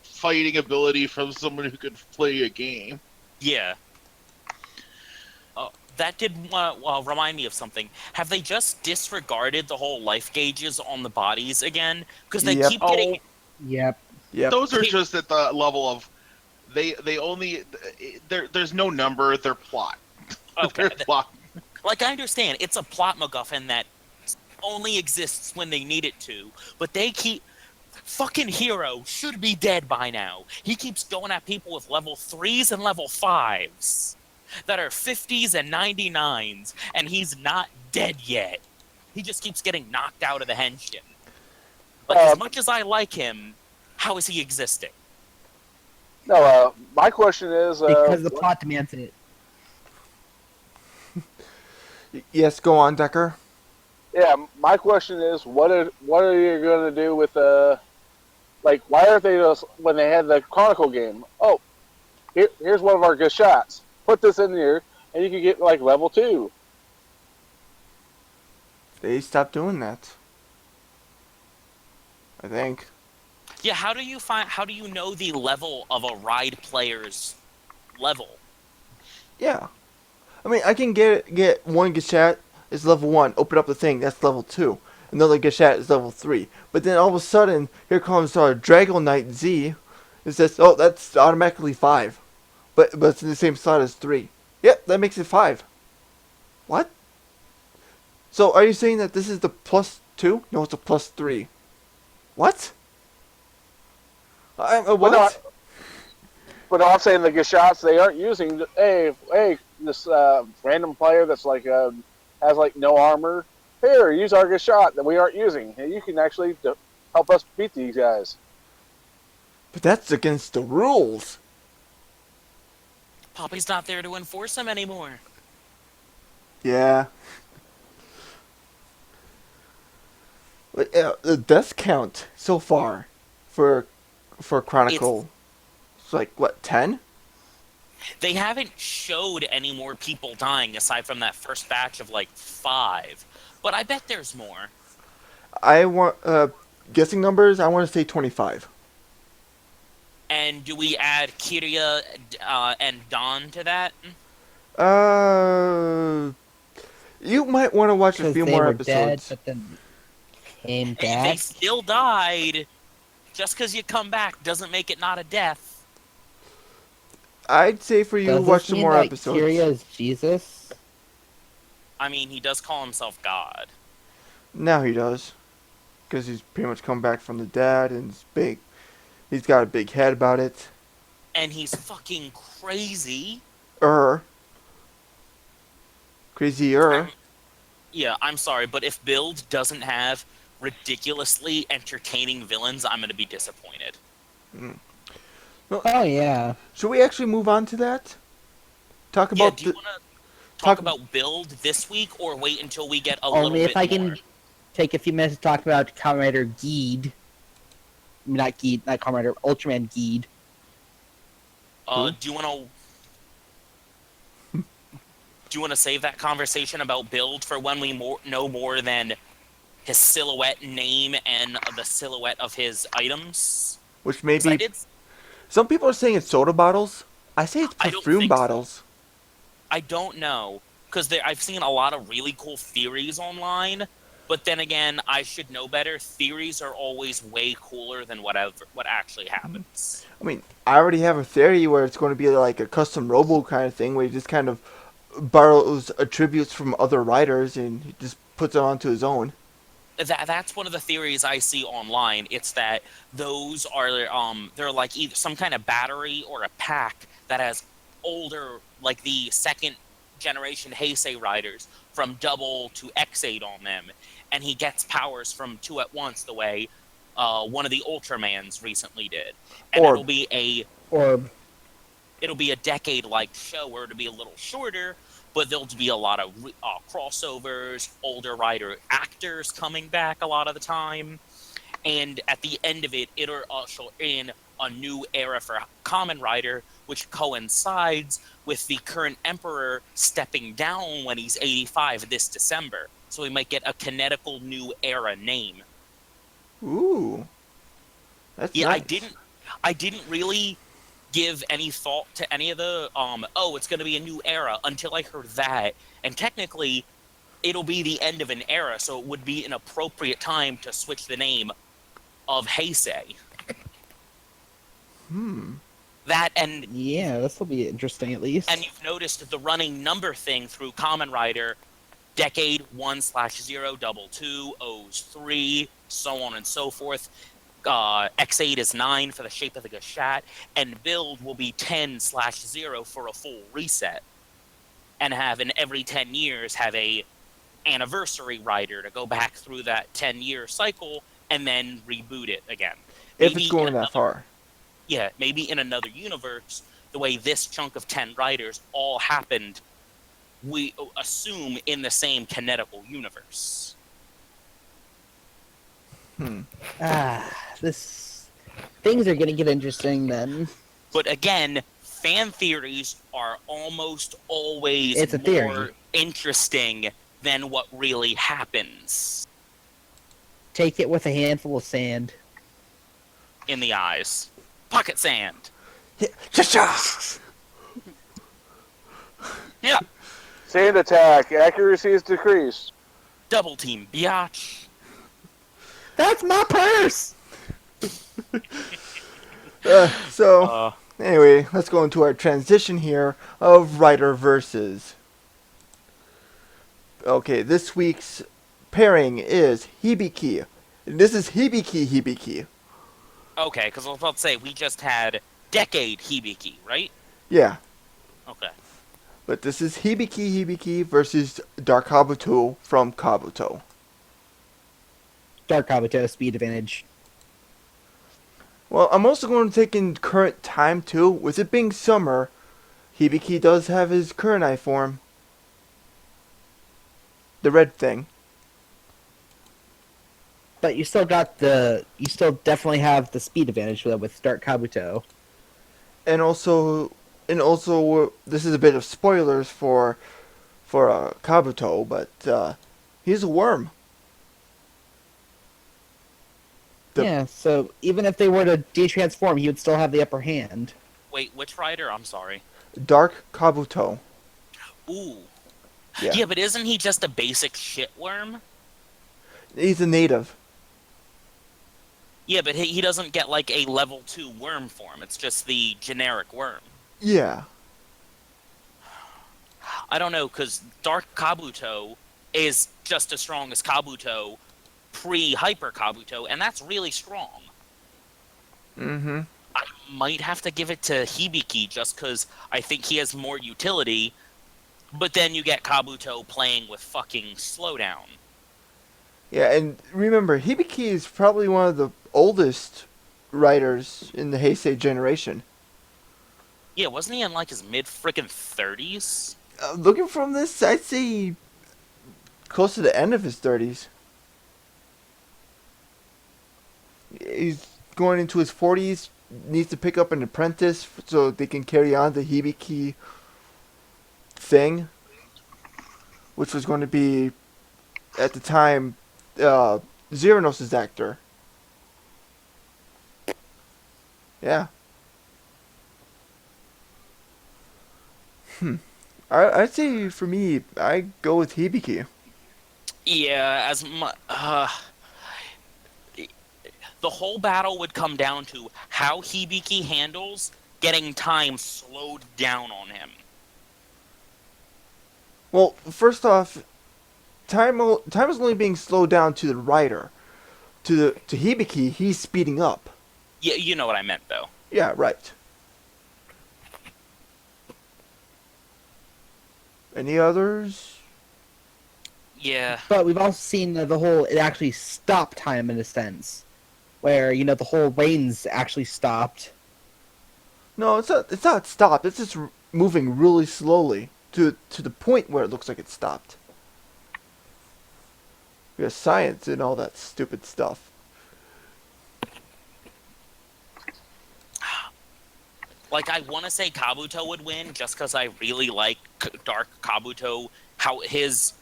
fighting ability from someone who could play a game. Yeah. That did remind me of something. Have they just disregarded the whole life gauges on the bodies again? Because they Yep. keep getting... Yep. Yep. Those are just at the level of they only there's no number. They're plot. Okay. They're plot. Like, I understand, it's a plot MacGuffin that only exists when they need it to, but they keep... Fucking Hero should be dead by now. He keeps going at people with level 3s and level 5s that are 50s and 99s, and he's not dead yet. He just keeps getting knocked out of the henshin. Like, as much as I like him, how is he existing? No, my question is Because the plot demands it. Yes, go on, Decker. yeah, my question is what are you going to do with like why aren't they just when they had the Chronicle game? Oh, here's one of our good shots. Put this in here, and you can get like level 2. They stopped doing that. I think. Yeah, how do you know the level of a ride player's level? Yeah. I mean, I can get one Gashat is level 1, open up the thing, that's level 2. Another Gashat is level 3. But then all of a sudden, here comes our Dragon Knight Z. It says, oh, that's automatically 5. But it's in the same slot as 3. Yep, that makes it 5. What? So are you saying that this is the plus 2? No, it's a plus 3. What? What? But no, I'm saying the Gashats they aren't using. Hey, this random player that's like has like no armor. Here, use our good shot that we aren't using. And you can actually help us beat these guys. But that's against the rules. Poppy's not there to enforce them anymore. Yeah. The death count so far for Chronicle, it's like what, 10? They haven't showed any more people dying aside from that first batch of like 5, but I bet there's more. I want guessing numbers. I want to say 25. And do we add Kiria and Dawn to that? You might want to watch a Because few they more were episodes. dead, but then came Hey, back. they still died. Just because you come back doesn't make it not a death. I'd say for you, Does watch this some mean more that episodes. Kiria is Jesus? I mean, he does call himself God. Now he does, because he's pretty much come back from the dead and he's big. He's got a big head about it. And he's fucking crazy. Crazier. Yeah, I'm sorry, but if Build doesn't have ridiculously entertaining villains, I'm going to be disappointed. Oh yeah. Should we actually move on to that? Talk Yeah, about do you the. want to talk- talk about Build this week, or wait until we get a little Only bit if I more? can take a few minutes to talk about Kamen Rider Geed. Not Geed, not Kamen Rider, Ultraman Geed. Do you want to save that conversation about Build for when we know more than his silhouette name and the silhouette of his items? Which may 'Cause I be. did. Some people are saying it's soda bottles. I say it's I don't perfume think so. bottles. I don't know, because I've seen a lot of really cool theories online, but then again, I should know better. Theories are always way cooler than what actually happens. I mean, I already have a theory where it's going to be like a custom robo kind of thing where he just kind of borrows attributes from other writers and he just puts it onto his own. That's one of the theories I see online. It's that those are they're like either some kind of battery or a pack that has older, like the second generation Heisei riders from Double to X8 on them, and he gets powers from 2 at once the way one of the Ultramans recently did. And Orb. it'll be a decade-like show where it'll be a little shorter, but there'll be a lot of crossovers, older rider actors coming back a lot of the time, and at the end of it, it'll usher in a new era for Kamen Rider, which coincides with the current Emperor stepping down when he's 85 this December. So we might get a canonical new era name. Ooh. That's Yeah, nice. I didn't really give any thought to any of the it's going to be a new era until I heard that. And technically it'll be the end of an era, so it would be an appropriate time to switch the name of Heisei. That and Yeah, this will be interesting at least. and you've noticed the running number thing through Kamen Rider, Decade 1/022, O's 3, so on and so forth. X8 is 9 for the shape of the Gashat, and Build will be 10/0 for a full reset. And have in every 10 years have a anniversary rider to go back through that 10-year cycle and then reboot it again. If Maybe it's going in that far. Yeah, maybe in another universe, the way this chunk of 10 riders all happened, we assume in the same canonical universe. This things are gonna get interesting then. But again, fan theories are almost always It's a more theory. interesting than what really happens Take it with a handful of sand. in the eyes. Pocket sand. Yeah. Cha-cha! Yeah. Sand attack. Accuracy is decreased. Double team, biatch. That's my purse! So, anyway, let's go into our transition here of writer versus. Okay, this week's pairing is Hibiki. This is Hibiki. Okay, because I was about to say, we just had Decade Hibiki, right? Yeah. Okay. But this is Hibiki Hibiki versus Dark Kabuto from Kabuto. Dark Kabuto, speed advantage. Well, I'm also going to take in current time too. With it being summer, Hibiki does have his Kurenai form. The red thing. But you still definitely have the speed advantage with Dark Kabuto. And also, this is a bit of spoilers for Kabuto, but he's a worm. Yeah, so even if they were to de-transform, he would still have the upper hand. Wait, which rider? I'm sorry. Dark Kabuto. Ooh. Yeah. Yeah, but isn't he just a basic shitworm? He's a native. Yeah, but he doesn't get like a level 2 worm form. It's just the generic worm. Yeah. I don't know, because Dark Kabuto is just as strong as Kabuto pre-Hyper Kabuto, and that's really strong. Mm-hmm. I might have to give it to Hibiki just because I think he has more utility, but then you get Kabuto playing with fucking Slowdown. Yeah, and remember, Hibiki is probably one of the oldest writers in the Heisei generation. Yeah, wasn't he in like his mid-frickin' 30s? Looking from this, I'd say close to the end of his 30s. He's going into his 40s, needs to pick up an apprentice so they can carry on the Hibiki thing, which was going to be, at the time, Xeranos' actor. Yeah. I'd say for me, I go with Hibiki. Yeah, the whole battle would come down to how Hibiki handles getting time slowed down on him. Well, first off, time is only being slowed down to the writer. To Hibiki, he's speeding up. Yeah, you know what I meant, though. Yeah, right. Any others? Yeah. But we've also seen it actually stopped time in a sense. Where, the whole reigns actually stopped. No, it's not. It's not stopped. It's just moving really slowly to the point where it looks like it stopped. We have science and all that stupid stuff. Like, I want to say Kabuto would win just because I really like Dark Kabuto, how his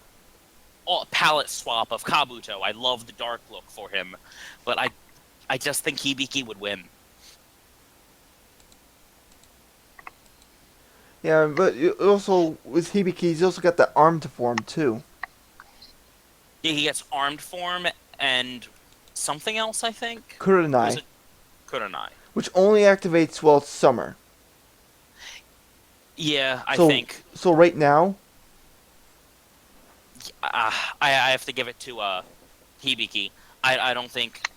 palette swap of Kabuto. I love the dark look for him, but I just think Hibiki would win. Yeah, but also with Hibiki, he's also got that armed form too. Yeah, he gets armed form and something else, I think? Kurenai, Kurenai. which only activates while it's summer. Yeah, I So- think. So right now, I have to give it to Hibiki. I don't think...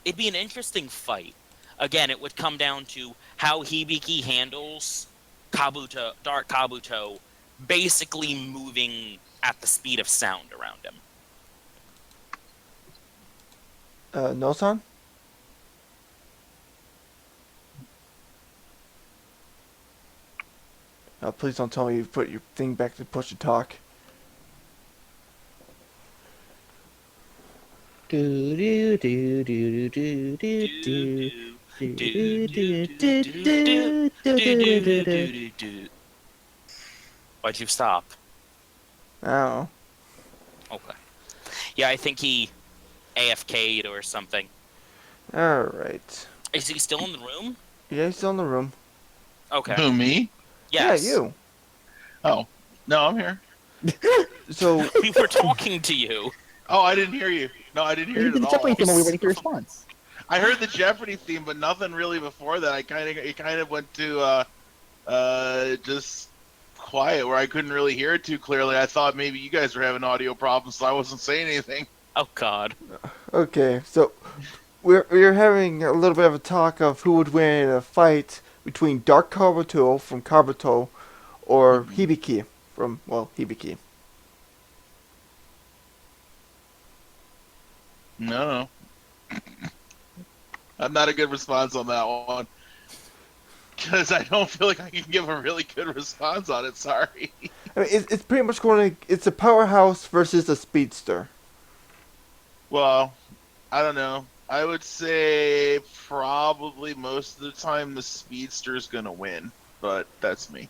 It'd be an interesting fight. Again, it would come down to how Hibiki handles Kabuto, Dark Kabuto, basically moving at the speed of sound around him. Nosan? Please don't tell me you put your thing back to push to talk. Do do do do do do do do. Why'd you stop? Oh. Okay. Yeah, I think he AFK'd or something. Alright. Is he still in the room? Yeah, he's still in the room. Okay. Who, me? Yes. Yeah, you. Oh, no, I'm here. So, We were talking to you. Oh, I didn't hear you. No, I didn't hear You it did the at all. Jeopardy theme while we were waiting for your response. I heard the Jeopardy theme, but nothing really before that. It kind of went to just quiet where I couldn't really hear it too clearly. I thought maybe you guys were having audio problems, so I wasn't saying anything. Oh, God. okay, so we're having a little bit of a talk of who would win in a fight between Dark Kabuto from Kabuto or Mhm. Hibiki from, well, Hibiki. No, I'm not a good response on that one because I don't feel like I can give a really good response on it. Sorry. I mean, it's pretty much going to, it's a powerhouse versus a speedster. Well, I don't know. I would say probably most of the time the speedster's gonna win, but that's me.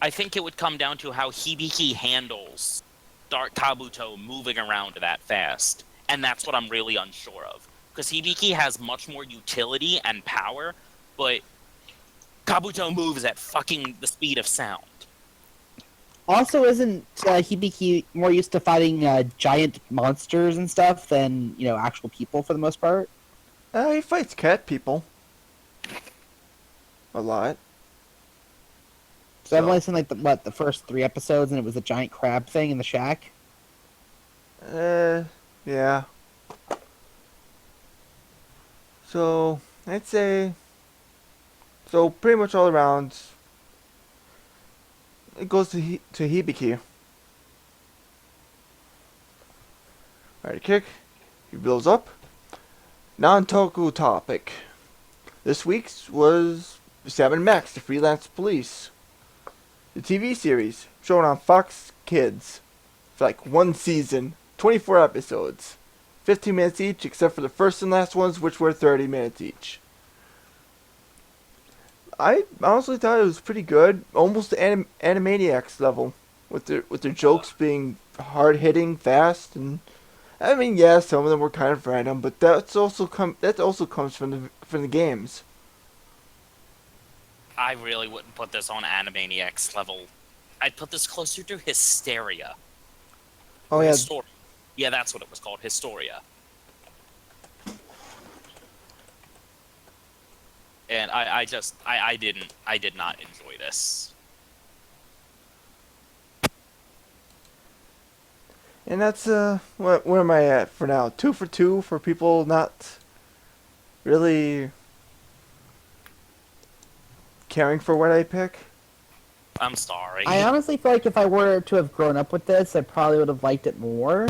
I think it would come down to how Hibiki handles Dark Kabuto moving around that fast. And that's what I'm really unsure of. Because Hibiki has much more utility and power, but Kabuto moves at fucking the speed of sound. Also, isn't Hibiki more used to fighting giant monsters and stuff than actual people for the most part? He fights cat people. A lot. So I've only seen like the first 3 episodes, and it was a giant crab thing in the shack. Yeah. So, I'd say, so pretty much all around, it goes to Hibiki. Alright, kick. He builds up. Non-Toku topic. This week's was Sam & Max, the Freelance Police. The TV series, shown on Fox Kids. For like one season, 24 episodes. 15 minutes each, except for the first and last ones, which were 30 minutes each. I honestly thought it was pretty good, almost Animaniacs level, with their jokes being hard hitting, fast, and I mean, yeah, some of them were kind of random, but that also comes from the games. I really wouldn't put this on Animaniacs level. I'd put this closer to Hysteria. Oh yeah, Yeah, that's what it was called, Hysteria. And I did not enjoy this. and that's where am I at for now? 2 for 2 for people not really caring for what I pick. I'm sorry. I honestly feel like if I were to have grown up with this, I probably would have liked it more.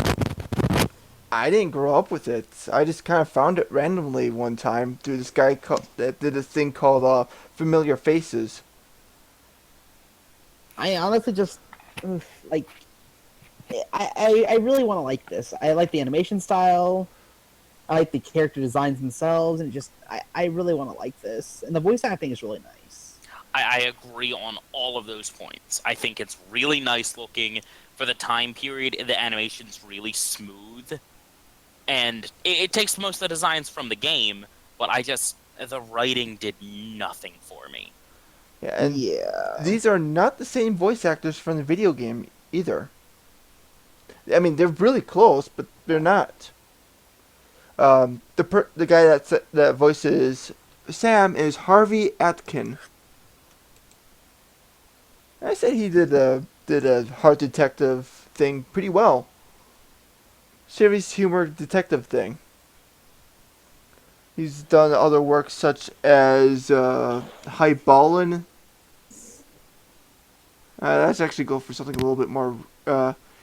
I didn't grow up with it. I just kind of found it randomly one time through this guy that did this thing called Familiar Faces. I honestly just like. I really want to like this. I like the animation style. I like the character designs themselves, and I really want to like this. And the voice acting is really nice. I agree on all of those points. I think it's really nice looking for the time period. The animation's really smooth. And it takes most of the designs from the game, but the writing did nothing for me. Yeah, and Yeah. these are not the same voice actors from the video game either. I mean, they're really close, but they're not. The guy that voices Sam is Harvey Atkin. I said he did a hard detective thing pretty well. Serious humor detective thing. He's done other work such as High Ballin'. Let's actually go for something a little bit more.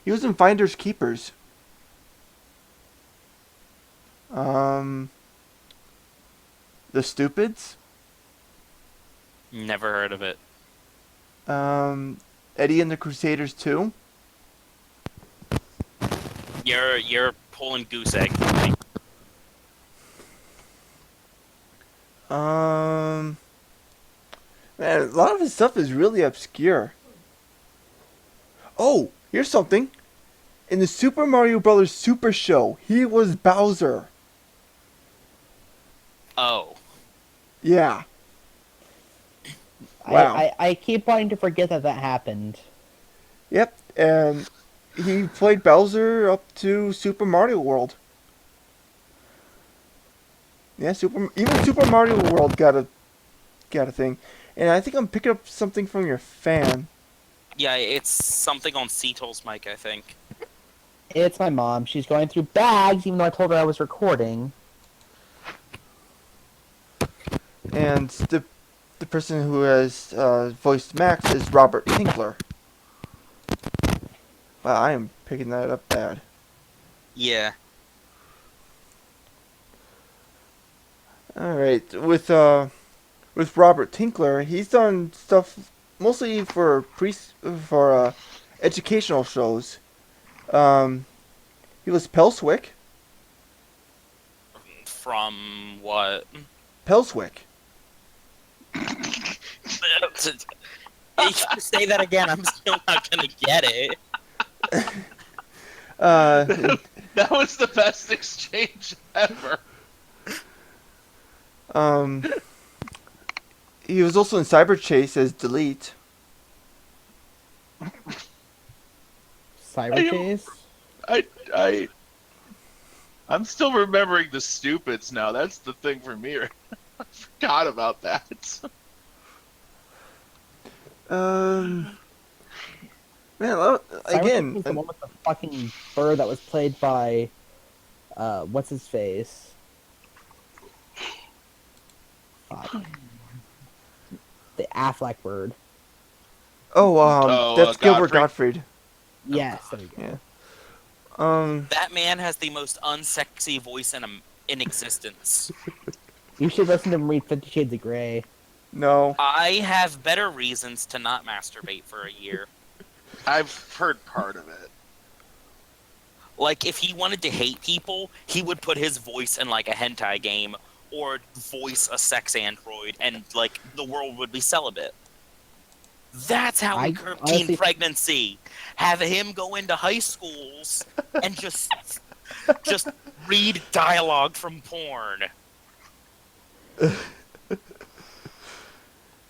He was in Finders Keepers. The Stupids. Never heard of it. Eddie and the Crusaders 2. You're pulling goose egg for me. Man, a lot of his stuff is really obscure. Oh, here's something. In the Super Mario Bros. Super Show, he was Bowser. Oh. Yeah. Wow. I keep wanting to forget that Yep, happened. and he played Bowser up to Super Mario World. Yeah, even Super Mario World got a thing. And I think I'm picking up something from your fan. Yeah, it's something on Cetal's mic, I think. It's my mom. She's going through bags, even though I told her I was recording. And the person who has voiced Max is Robert Tinkler. Wow, I am picking that up bad. Yeah. All right, with Robert Tinkler, he's done stuff mostly for educational shows. Um, he was Pelswick. From what? Pelswick. If you say that again, I'm still not gonna get it. Uh, That was the best exchange ever. um, he was also in Cyber Chase as Delete. Cyber Chase. I I'm still remembering the stupids now. That's the thing for me. I forgot about that. Man, Cyber Chase again, was the one with the fucking bird that was played by, what's his face? Fuck. The Affleck bird. that's Gilbert Godfrey. Gottfried. Yes, there we go. Yeah. That man has the most unsexy voice in existence. You should listen to him read 50 Shades of Grey. No. I have better reasons to not masturbate for a year. I've heard part of it. Like, if he wanted to hate people, he would put his voice in, like, a hentai game, or voice a sex android, and, like, the world would be celibate. That's how we curb teen pregnancy. Have him go into high schools and just read dialogue from porn.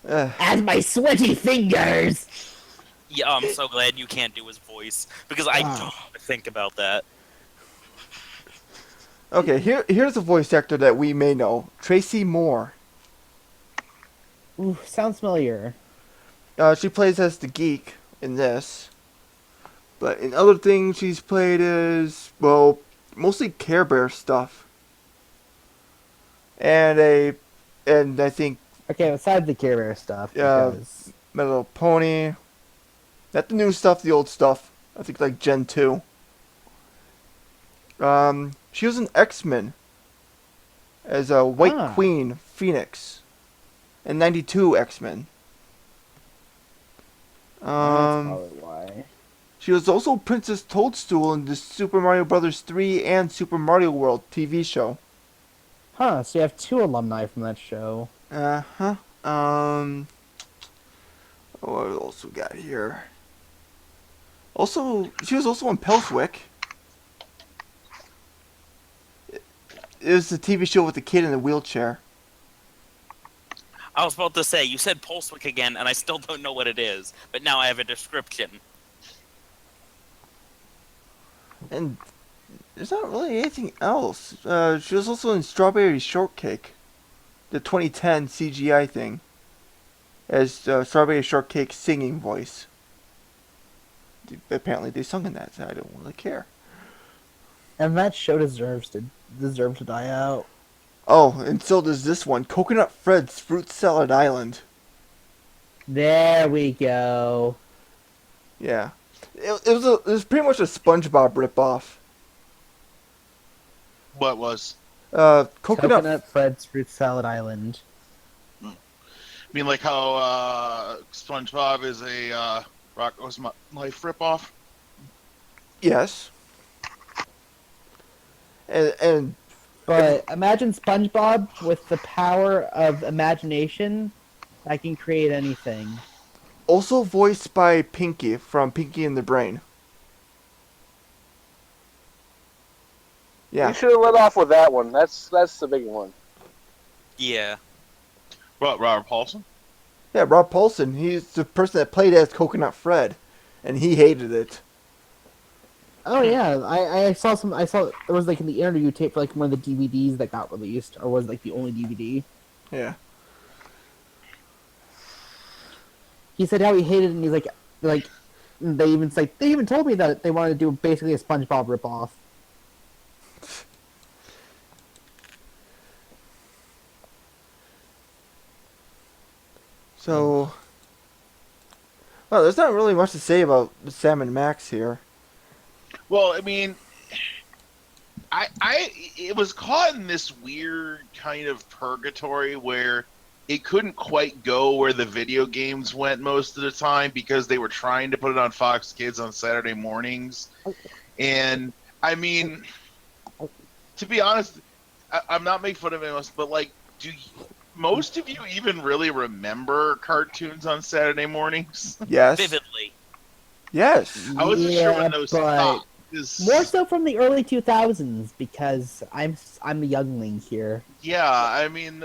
As my sweaty fingers! Yeah, I'm so glad you can't do his voice, because I don't want to think about that. Okay, here's a voice actor that we may know. Tracy Moore. Ooh, sounds familiar. She plays as the geek in this. But in other things she's played as, well, mostly Care Bear stuff. And I think Okay, besides the Care Bear stuff, Yeah. because... My Little Pony. Not the new stuff, the old stuff. I think like Gen 2. She was in X-Men as a White Queen Phoenix in '92 X-Men. That's probably why. She was also Princess Toadstool in the Super Mario Bros. 3 and Super Mario World TV show. Huh, so you have 2 alumni from that show. Uh-huh. What else we got here? Also, she was also in Pelswick. It was the TV show with the kid in the wheelchair. I was about to say, you said Pulsewick again, and I still don't know what it is, but now I have a description. And there's not really anything else. She was also in Strawberry Shortcake, the 2010 CGI thing, as Strawberry Shortcake's singing voice. Apparently they sung in that, so I don't really care. And that show deserves to die out. Oh, and so does this one, Coconut Fred's Fruit Salad Island. There we go. Yeah, it was pretty much a SpongeBob ripoff. What was? Coconut Fred's Fruit Salad Island. I mean, like how SpongeBob is a Rocko's Life ripoff? Yes. And But imagine SpongeBob with the power of imagination that can create anything. also voiced by Pinky from Pinky and the Brain. Yeah. You should have let off with that one. That's the big one. Yeah. What, Robert Paulson? Yeah, Rob Paulson. He's the person that played as Coconut Fred, and he hated it. Oh yeah, I saw some. I saw there was like in the interview tape for like one of the DVDs that got released, or was like the only DVD. Yeah. He said how he hated it, and he's like they even told me that they wanted to do basically a SpongeBob ripoff. So, well, there's not really much to say about Sam and Max here. Well, I mean, it was caught in this weird kind of purgatory where it couldn't quite go where the video games went most of the time because they were trying to put it on Fox Kids on Saturday mornings. And I mean, to be honest, I'm not making fun of anyone else, but like, do most of you even really remember cartoons on Saturday mornings? Yes. Vividly. Yes. I wasn't sure when Yeah, those but stopped. 'Cause- more so from the early 2000s because I'm a youngling here. Yeah, I mean,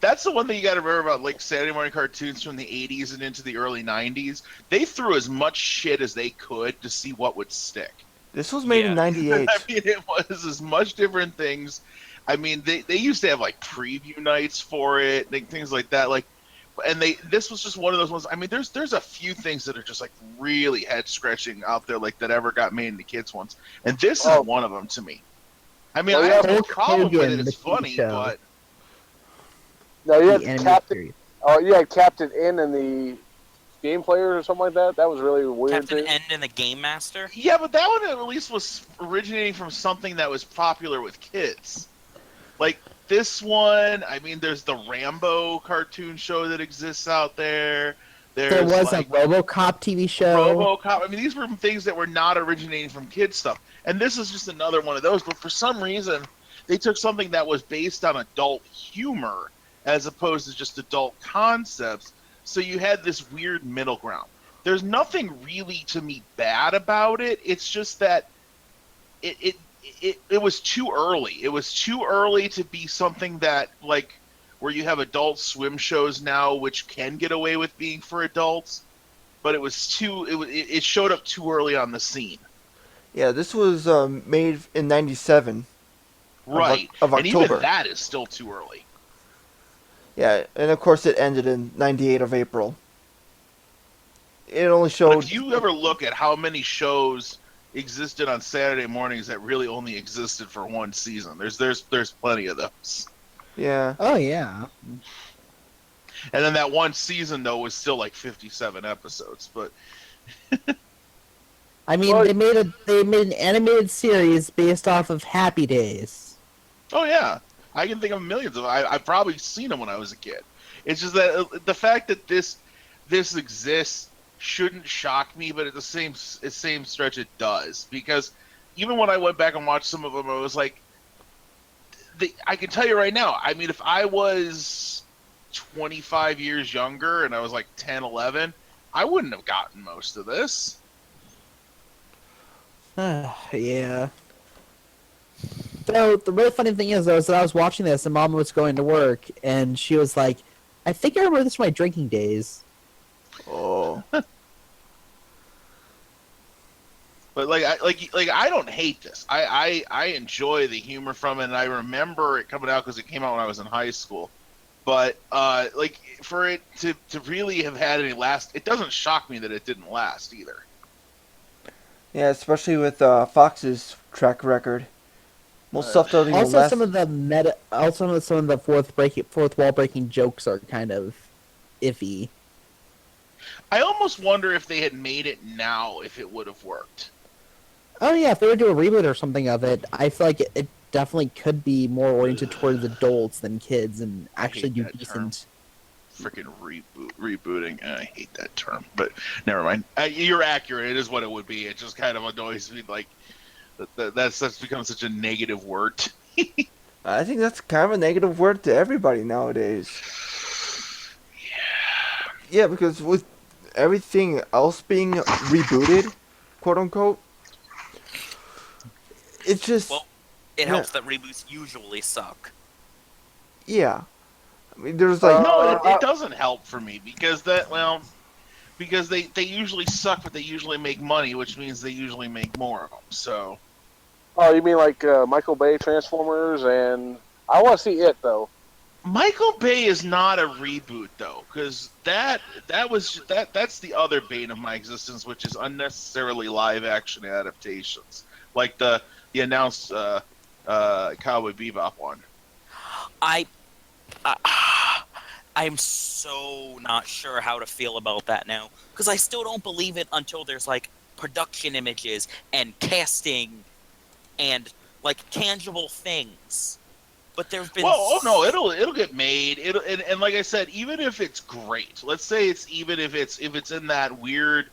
that's the one thing you got to remember about like Saturday morning cartoons from the '80s and into the early '90s. They threw as much shit as they could to see what would stick. This was made in Yeah. '98. I mean, it was as much different things. I mean, they used to have like preview nights for it, like, things like that. Like, and this was just one of those ones. I mean, there's a few things that are just like really head scratching out there, like that ever got made into kids ones, and this is one of them to me. I mean, Well, I yeah, have no Hulk problem with Hogan, it. the It's TV funny, show. but No, you The had animated Captain. series. Oh, you had Captain N in the Game Players or something like that. That was really weird Captain too. N and the Game Master. yeah, but that one at least was originating from something that was popular with kids. Like this one, I mean, there's the Rambo cartoon show that exists out there. There There's was like a RoboCop TV show. RoboCop. I mean, these were things that were not originating from kids stuff, and this is just another one of those. But for some reason, they took something that was based on adult humor as opposed to just adult concepts. So you had this weird middle ground. There's nothing really to me bad about it. It's just that it was too early. It was too early to be something that like where you have adult swim shows now, which can get away with being for adults. But it showed up too early on the scene. Yeah, this was made in '97. Right. Of And even October. that is still too early. Yeah, and of course it ended in '98 of April. It only But showed. if you ever look at how many shows existed on Saturday mornings that really only existed for one season, there's plenty of those. Yeah. Oh yeah. And then that one season though was still like 57 episodes. But I mean, Well- they made an animated series based off of Happy Days. oh yeah, I can think of millions of. I've probably seen them when I was a kid. It's just that the fact that this exists shouldn't shock me, but at the same stretch it does, because even when I went back and watched some of them, I was like, I can tell you right now. I mean, if I was 25 years younger and I was like 10, 11, I wouldn't have gotten most of this. Yeah. So the really funny thing is, though, is that I was watching this, and Mom was going to work, and she was like, "I think I remember this from my drinking days." Oh. But I don't hate this. I enjoy the humor from it, and I remember it coming out because it came out when I was in high school. But like for it to really have had any last, it doesn't shock me that it didn't last either. Yeah, especially with Fox's track record. Most stuff doesn't even Also, last. some of the fourth wall breaking jokes are kind of iffy. I almost wonder if they had made it now, if it would have worked. Oh yeah, if they were to do a reboot or something of it, I feel like it definitely could be more oriented towards adults than kids, and actually hate do that decent. Freaking rebooting. I hate that term, but never mind. You're accurate. It is what it would be. It just kind of annoys me, like that's become such a negative word. I think that's kind of a negative word to everybody nowadays. Yeah, because with everything else being rebooted, quote unquote, it's just Well, it helps that reboots usually suck. yeah. I mean, there's like No, it doesn't help for me because because they usually suck, but they usually make money, which means they usually make more of them. So Oh, you mean like Michael Bay Transformers? And I want to see it though. Michael Bay is not a reboot though, because that's the other bane of my existence, which is unnecessarily live action adaptations, like the announced Cowboy Bebop one. I'm so not sure how to feel about that now because I still don't believe it until there's like production images and casting and like tangible things. But there've been Well, oh no, it'll get made. And like I said, even if it's great, let's say it's even if it's in that weird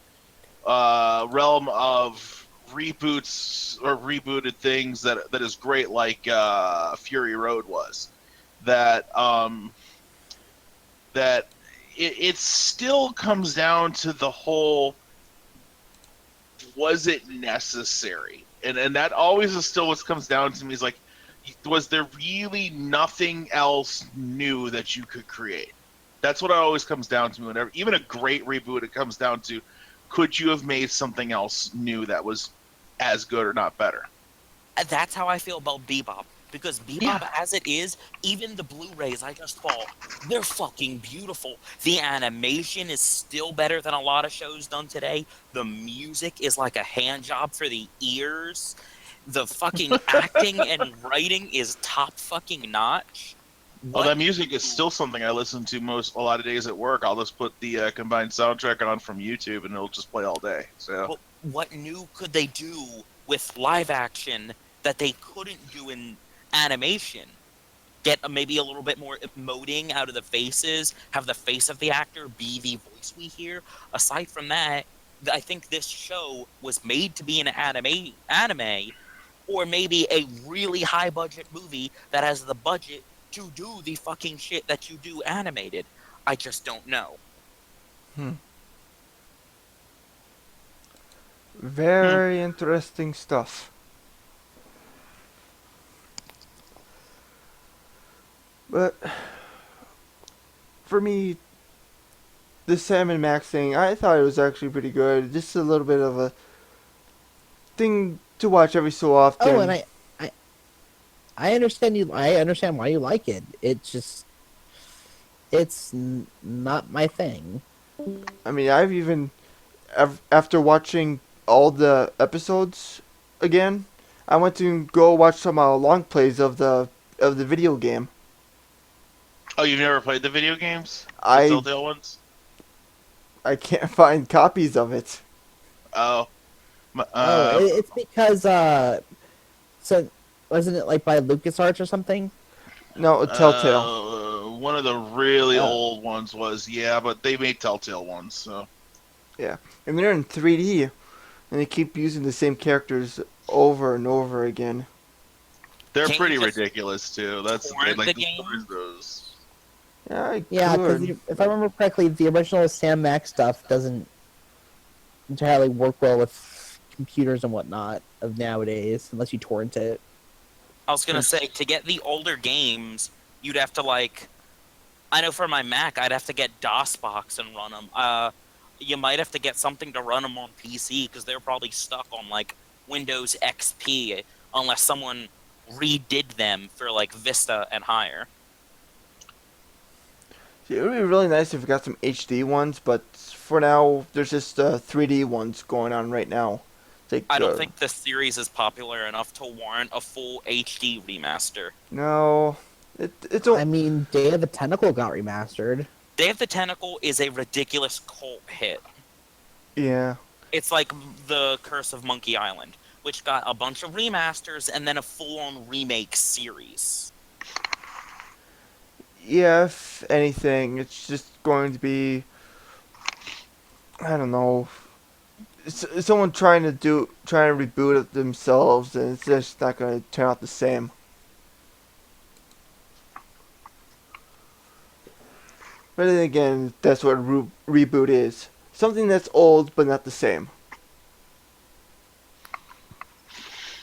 realm of reboots or rebooted things that is great, like Fury Road was. That that it still comes down to the whole, was it necessary? And that always is still what comes down to me is like, was there really nothing else new that you could create? That's what it always comes down to. Whenever, even a great reboot, it comes down to, could you have made something else new that was as good or not better? that's how I feel about Bebop. Because Bebop, Yeah. as it is, even the Blu-rays I just bought, they're fucking beautiful. The animation is still better than a lot of shows done today. The music is like a hand job for the ears. The fucking acting and writing is top fucking notch. Oh, What that music is still something I listen to a lot of days at work. I'll just put the combined soundtrack on from YouTube, and it'll just play all day. So what new could they do with live action that they couldn't do in animation? Get maybe a little bit more emoting out of the faces, have the face of the actor be the voice we hear. Aside from that, I think this show was made to be an anime, or maybe a really high budget movie that has the budget to do the fucking shit that you do animated. I just don't know. Very interesting stuff. But for me, the Sam and Max thing, I thought it was actually pretty good. Just a little bit of a thing to watch every so often. Oh, and I understand you. I understand why you like it. It's just not my thing. I mean, I've even after watching all the episodes again, I went to go watch some long plays of the video game. oh, you've never played the video games, the I Telltale ones? I can't find copies of it. Oh, Oh, it's because so wasn't it like by LucasArts or something? No, Telltale. one of the really Oh. old ones was, yeah, but they made Telltale ones, so. Yeah, and they're in 3D, and they keep using the same characters over and over again. They're Can't pretty you just ridiculous too. That's the torrent thing. Like the game? there's those. Yeah, I Yeah, could. because if I remember correctly, the original Sam Max stuff doesn't entirely work well with computers and whatnot of nowadays, unless you torrent it. I was gonna say, to get the older games, you'd have to like. I know for my Mac, I'd have to get DOSBox and run them. You might have to get something to run them on PC because they're probably stuck on like Windows XP unless someone redid them for like Vista and higher. See, it would be really nice if we got some HD ones, but for now, there's just 3D ones going on right now. It's like, I don't think the series is popular enough to warrant a full HD remaster. no, it's I mean, Day of the Tentacle got remastered. Day of the Tentacle is a ridiculous cult hit. yeah. It's like the Curse of Monkey Island, which got a bunch of remasters and then a full-on remake series. Yeah, if anything, it's just going to be, I don't know, someone trying to reboot it themselves, and it's just not going to turn out the same. But then again, that's what a reboot is. Something that's old, but not the same.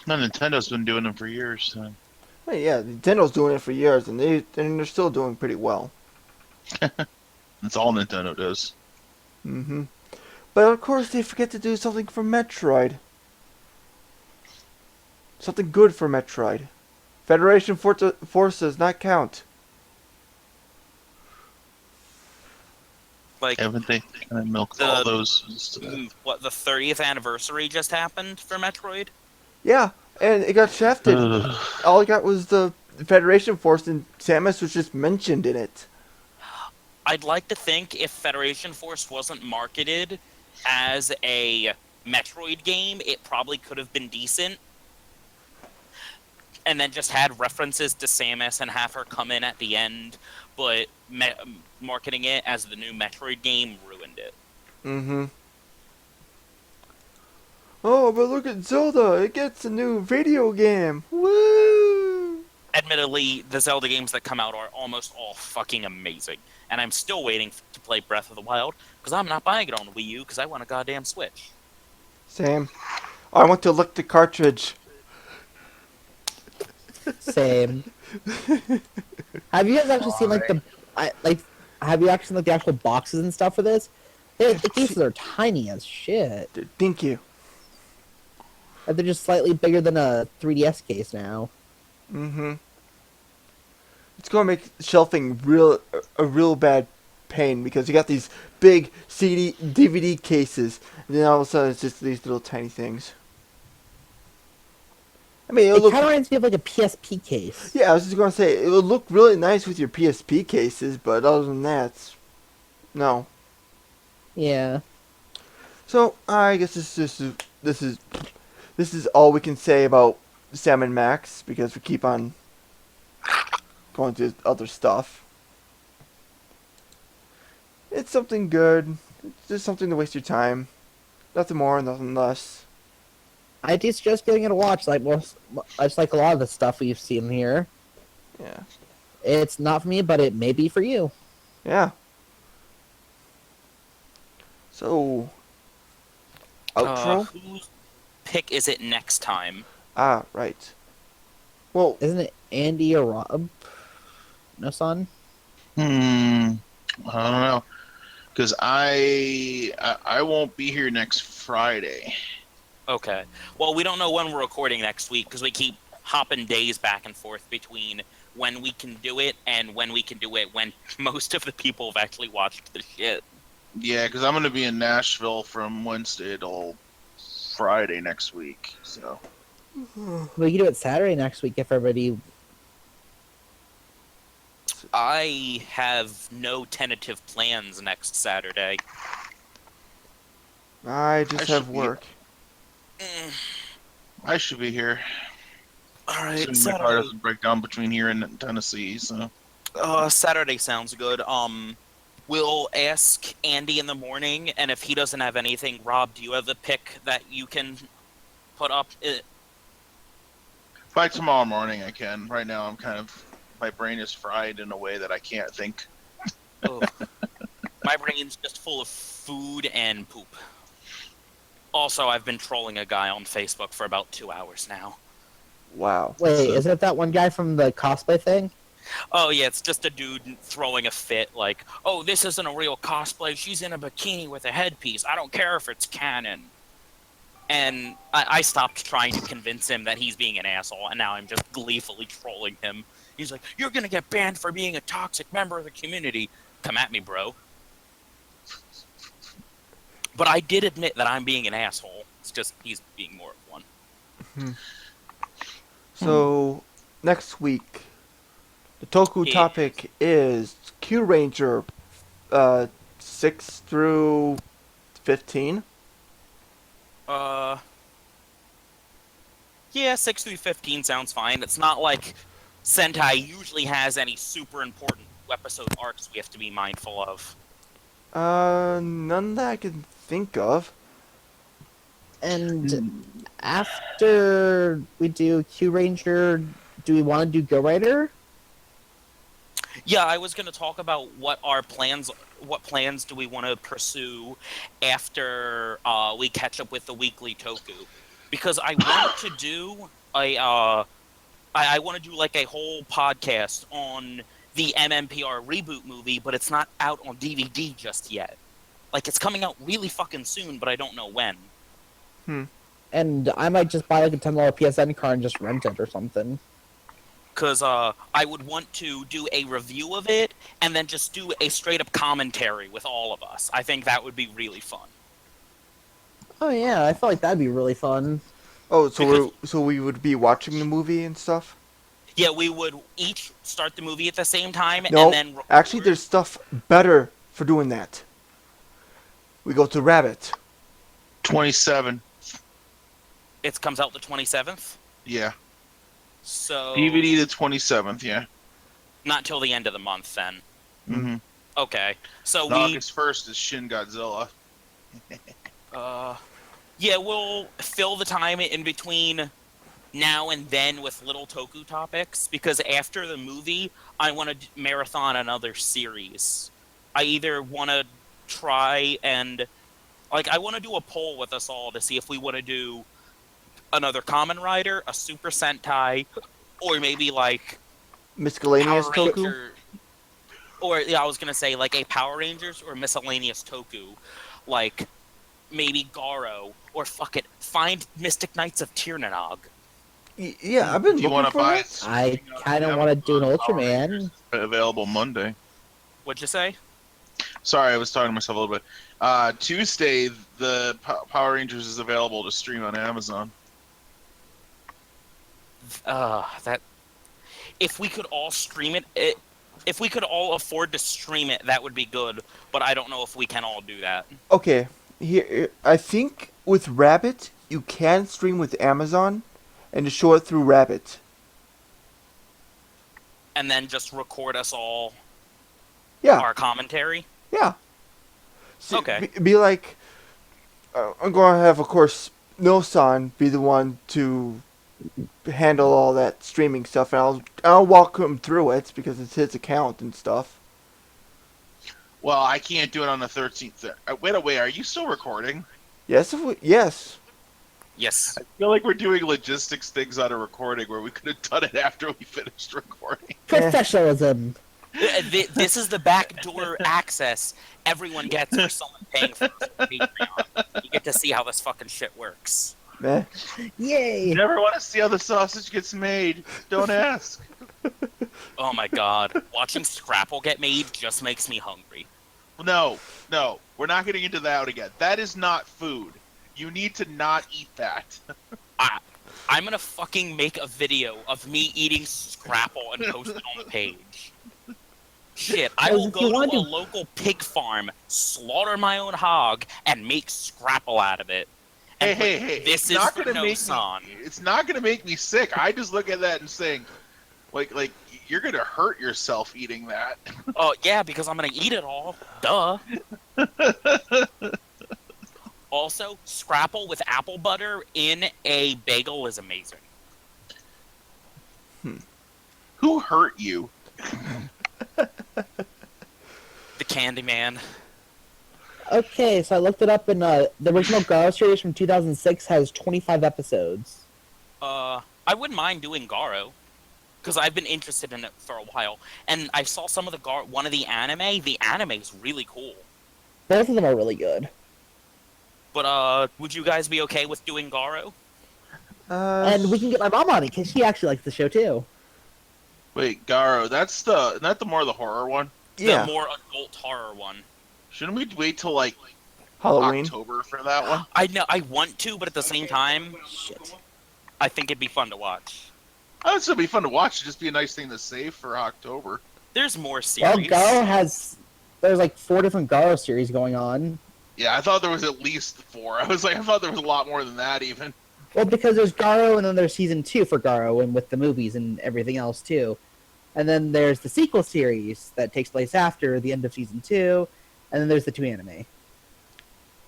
No, Nintendo's been doing them for years. So. Well, yeah, Nintendo's doing it for years, and they're still doing pretty well. That's all Nintendo does. Mm-hmm. But of course, they forget to do something for Metroid. Something good for Metroid. Federation Force does not count. Like, Haven't they kind of milked all those? what, the 30th anniversary just happened for Metroid? Yeah, and it got shafted. All I got was the Federation Force, and Samus was just mentioned in it. I'd like to think if Federation Force wasn't marketed as a Metroid game, it probably could have been decent. And then just had references to Samus and have her come in at the end, but marketing it as the new Metroid game ruined it. Mm-hmm. Oh, but look at Zelda! It gets a new video game! Woo! Admittedly, the Zelda games that come out are almost all fucking amazing. And I'm still waiting to play Breath of the Wild, because I'm not buying it on the Wii U, because I want a goddamn Switch. Same. I want to lick the cartridge. Same. Have you guys actually seen like have you actually seen like the actual boxes and stuff for this? The cases are tiny as shit. Thank you. And they're just slightly bigger than a 3DS case now. Mm-hmm. It's gonna make shelving a real bad pain because you got these big CD, DVD cases, and then all of a sudden it's just these little tiny things. I mean, It kind of reminds me of like a PSP case. Yeah, I was just gonna say it would look really nice with your PSP cases, but other than that, no. Yeah. So I guess this is all we can say about Sam and Max because we keep on going to other stuff. It's something good. It's just something to waste your time. Nothing more, nothing less. I do suggest giving it a watch, like just like a lot of the stuff we've seen here. Yeah. It's not for me, but it may be for you. Yeah. So, outro? Whose pick is it next time? Ah, right. Well, Isn't it Andy or Rob? No, son? I don't know, because I won't be here next Friday. Okay. Well, we don't know when we're recording next week because we keep hopping days back and forth between when we can do it and when we can do it when most of the people have actually watched the shit. Yeah, because I'm going to be in Nashville from Wednesday till Friday next week. So We can do it Saturday next week if everybody. I have no tentative plans next Saturday. I just I have should be- work. I should be here. All right, Assuming my car doesn't break down between here and Tennessee. So Saturday sounds good. We'll ask Andy in the morning, and if he doesn't have anything, Rob, do you have the pick that you can put up? by tomorrow morning I can. Right now my brain is fried in a way that I can't think. Ugh. My brain's just full of food and poop. Also, I've been trolling a guy on Facebook for about 2 hours now. Wow. Wait, So- isn't it that one guy from the cosplay thing? Oh, yeah, it's just a dude throwing a fit, like, oh, this isn't a real cosplay, she's in a bikini with a headpiece, I don't care if it's canon. And I stopped trying to convince him that he's being an asshole, and now I'm just gleefully trolling him. He's like, you're gonna get banned for being a toxic member of the community. Come at me, bro. But I did admit that I'm being an asshole. It's just he's being more of one. So, next week, the Toku Yeah. topic is Q Ranger 6 through 15. Yeah, 6 through 15 sounds fine. It's not like Sentai usually has any super important episode arcs we have to be mindful of. None that I can think of. And after we do Q Ranger, do we want to do Go Rider? Yeah, I was going to talk about what plans do we want to pursue after we catch up with the weekly Toku. Because I want to do I want to do like a whole podcast on the MMPR reboot movie, but it's not out on DVD just yet. Like, it's coming out really fucking soon, but I don't know when. And I might just buy like a $10 PSN card and just rent it or something. Because I would want to do a review of it, and then just do a straight-up commentary with all of us. I think that would be really fun. Oh yeah, I feel like that'd be really fun. Oh, so we would be watching the movie and stuff? Yeah, we would each start the movie at the same time No, and then record. actually, there's stuff better for doing that. We go to Rabbit. 27. It comes out the 27th. Yeah. So DVD the 27th. Yeah. not till the end of the month then. Mm-hmm. Okay. So And August 1st is Shin Godzilla. yeah, we'll fill the time in between now and then with little Toku topics, because after the movie, I want to marathon another series. I either want to try and, like, I want to do a poll with us all to see if we want to do another Kamen Rider, a Super Sentai, or maybe, like, Miscellaneous Power Toku. Ranger, or, yeah, I was going to say, like, a Power Rangers or miscellaneous Toku, like, maybe Garo, or fuck it, find Mystic Knights of Tirnanog. Yeah, I've been Do you looking want to for buy that. it? I kind of want to do an Ultraman. Available Monday. What'd you say? Sorry, I was talking to myself a little bit. Tuesday, the Power Rangers is available to stream on Amazon. That if we could all stream it, if we could all afford to stream it, that would be good. But I don't know if we can all do that. Okay, here I think with Rabbit you can stream with Amazon, and just show it through Rabbit. And then just record us all Yeah, our commentary. yeah. See, Okay. Be like, I'm going to have, of course, No-san be the one to handle all that streaming stuff, and I'll walk him through it because it's his account and stuff. Well, I can't do it on the 13th. Wait, are you still recording? Yes, yes. Yes. I feel like we're doing logistics things on a recording where we could have done it after we finished recording. Professionalism. This is the backdoor access everyone gets for someone paying for Patreon. You get to see how this fucking shit works. Meh. Yay! You never want to see how the sausage gets made. Don't ask. Oh my god. Watching Scrapple get made just makes me hungry. No, we're not getting into that again. That is not food. You need to not eat that. I'm gonna fucking make a video of me eating Scrapple and post it on the page. Shit, I will go to a local pig farm, slaughter my own hog, and make Scrapple out of it. And Hey, this it's is not for gonna make No-san. me. It's not gonna make me sick. I just look at that and saying, like you're gonna hurt yourself eating that. Oh, yeah, because I'm gonna eat it all. Duh. Also, Scrapple with apple butter in a bagel is amazing. Who hurt you? The Candyman. Okay, so I looked it up, and the original Garo series from 2006 has 25 episodes. I wouldn't mind doing Garo, because I've been interested in it for a while. And I saw some of the one of the anime. The anime is really cool. Both of them are really good. But would you guys be okay with doing Garo? And we can get my mom on it, because she actually likes the show, too. Wait, Garo, that's the not the more the horror one. Yeah, The more adult horror one. Shouldn't we wait till like Halloween. October for that one? I know I want to, but at the same time, Shit. I think it'd be fun to watch. Oh, it'd still be fun to watch. It'd just be a nice thing to save for October. There's more Well, series. Garo has... There's like 4 different Garo series going on. Yeah, I thought there was at least 4. I thought there was a lot more than that even. Well, because there's Garo, and then there's season 2 for Garo, and with the movies and everything else, too. And then there's the sequel series that takes place after the end of season 2, and then there's the 2 anime.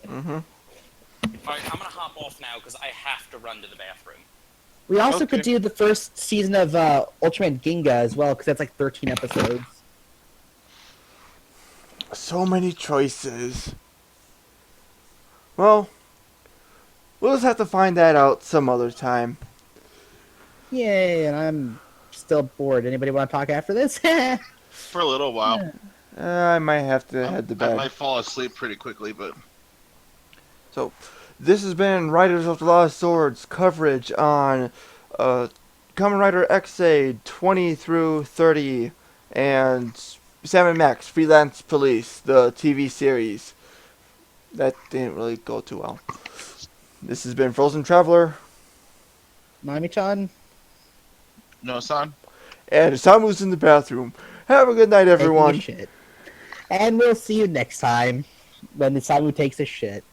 Mm-hmm. Alright, I'm gonna hop off now because I have to run to the bathroom. We also Okay. could do the first season of Ultraman Ginga as well, because that's like 13 episodes. So many choices. Well, we'll just have to find that out some other time. Yay, and I'm still bored. Anybody want to talk after this? For a little while. I might have to head to I bed. might fall asleep pretty quickly, but So, this has been Riders of the Lost Swords coverage on Kamen Rider X-Aid 20 through 30 and Sam & Max Freelance Police, the TV series. That didn't really go too well. This has been Frozen Traveler, Mami-chan? no, son. And Samu's in the bathroom. Have a good night, Taking a everyone. shit. And we'll see you next time when the Samu takes a shit.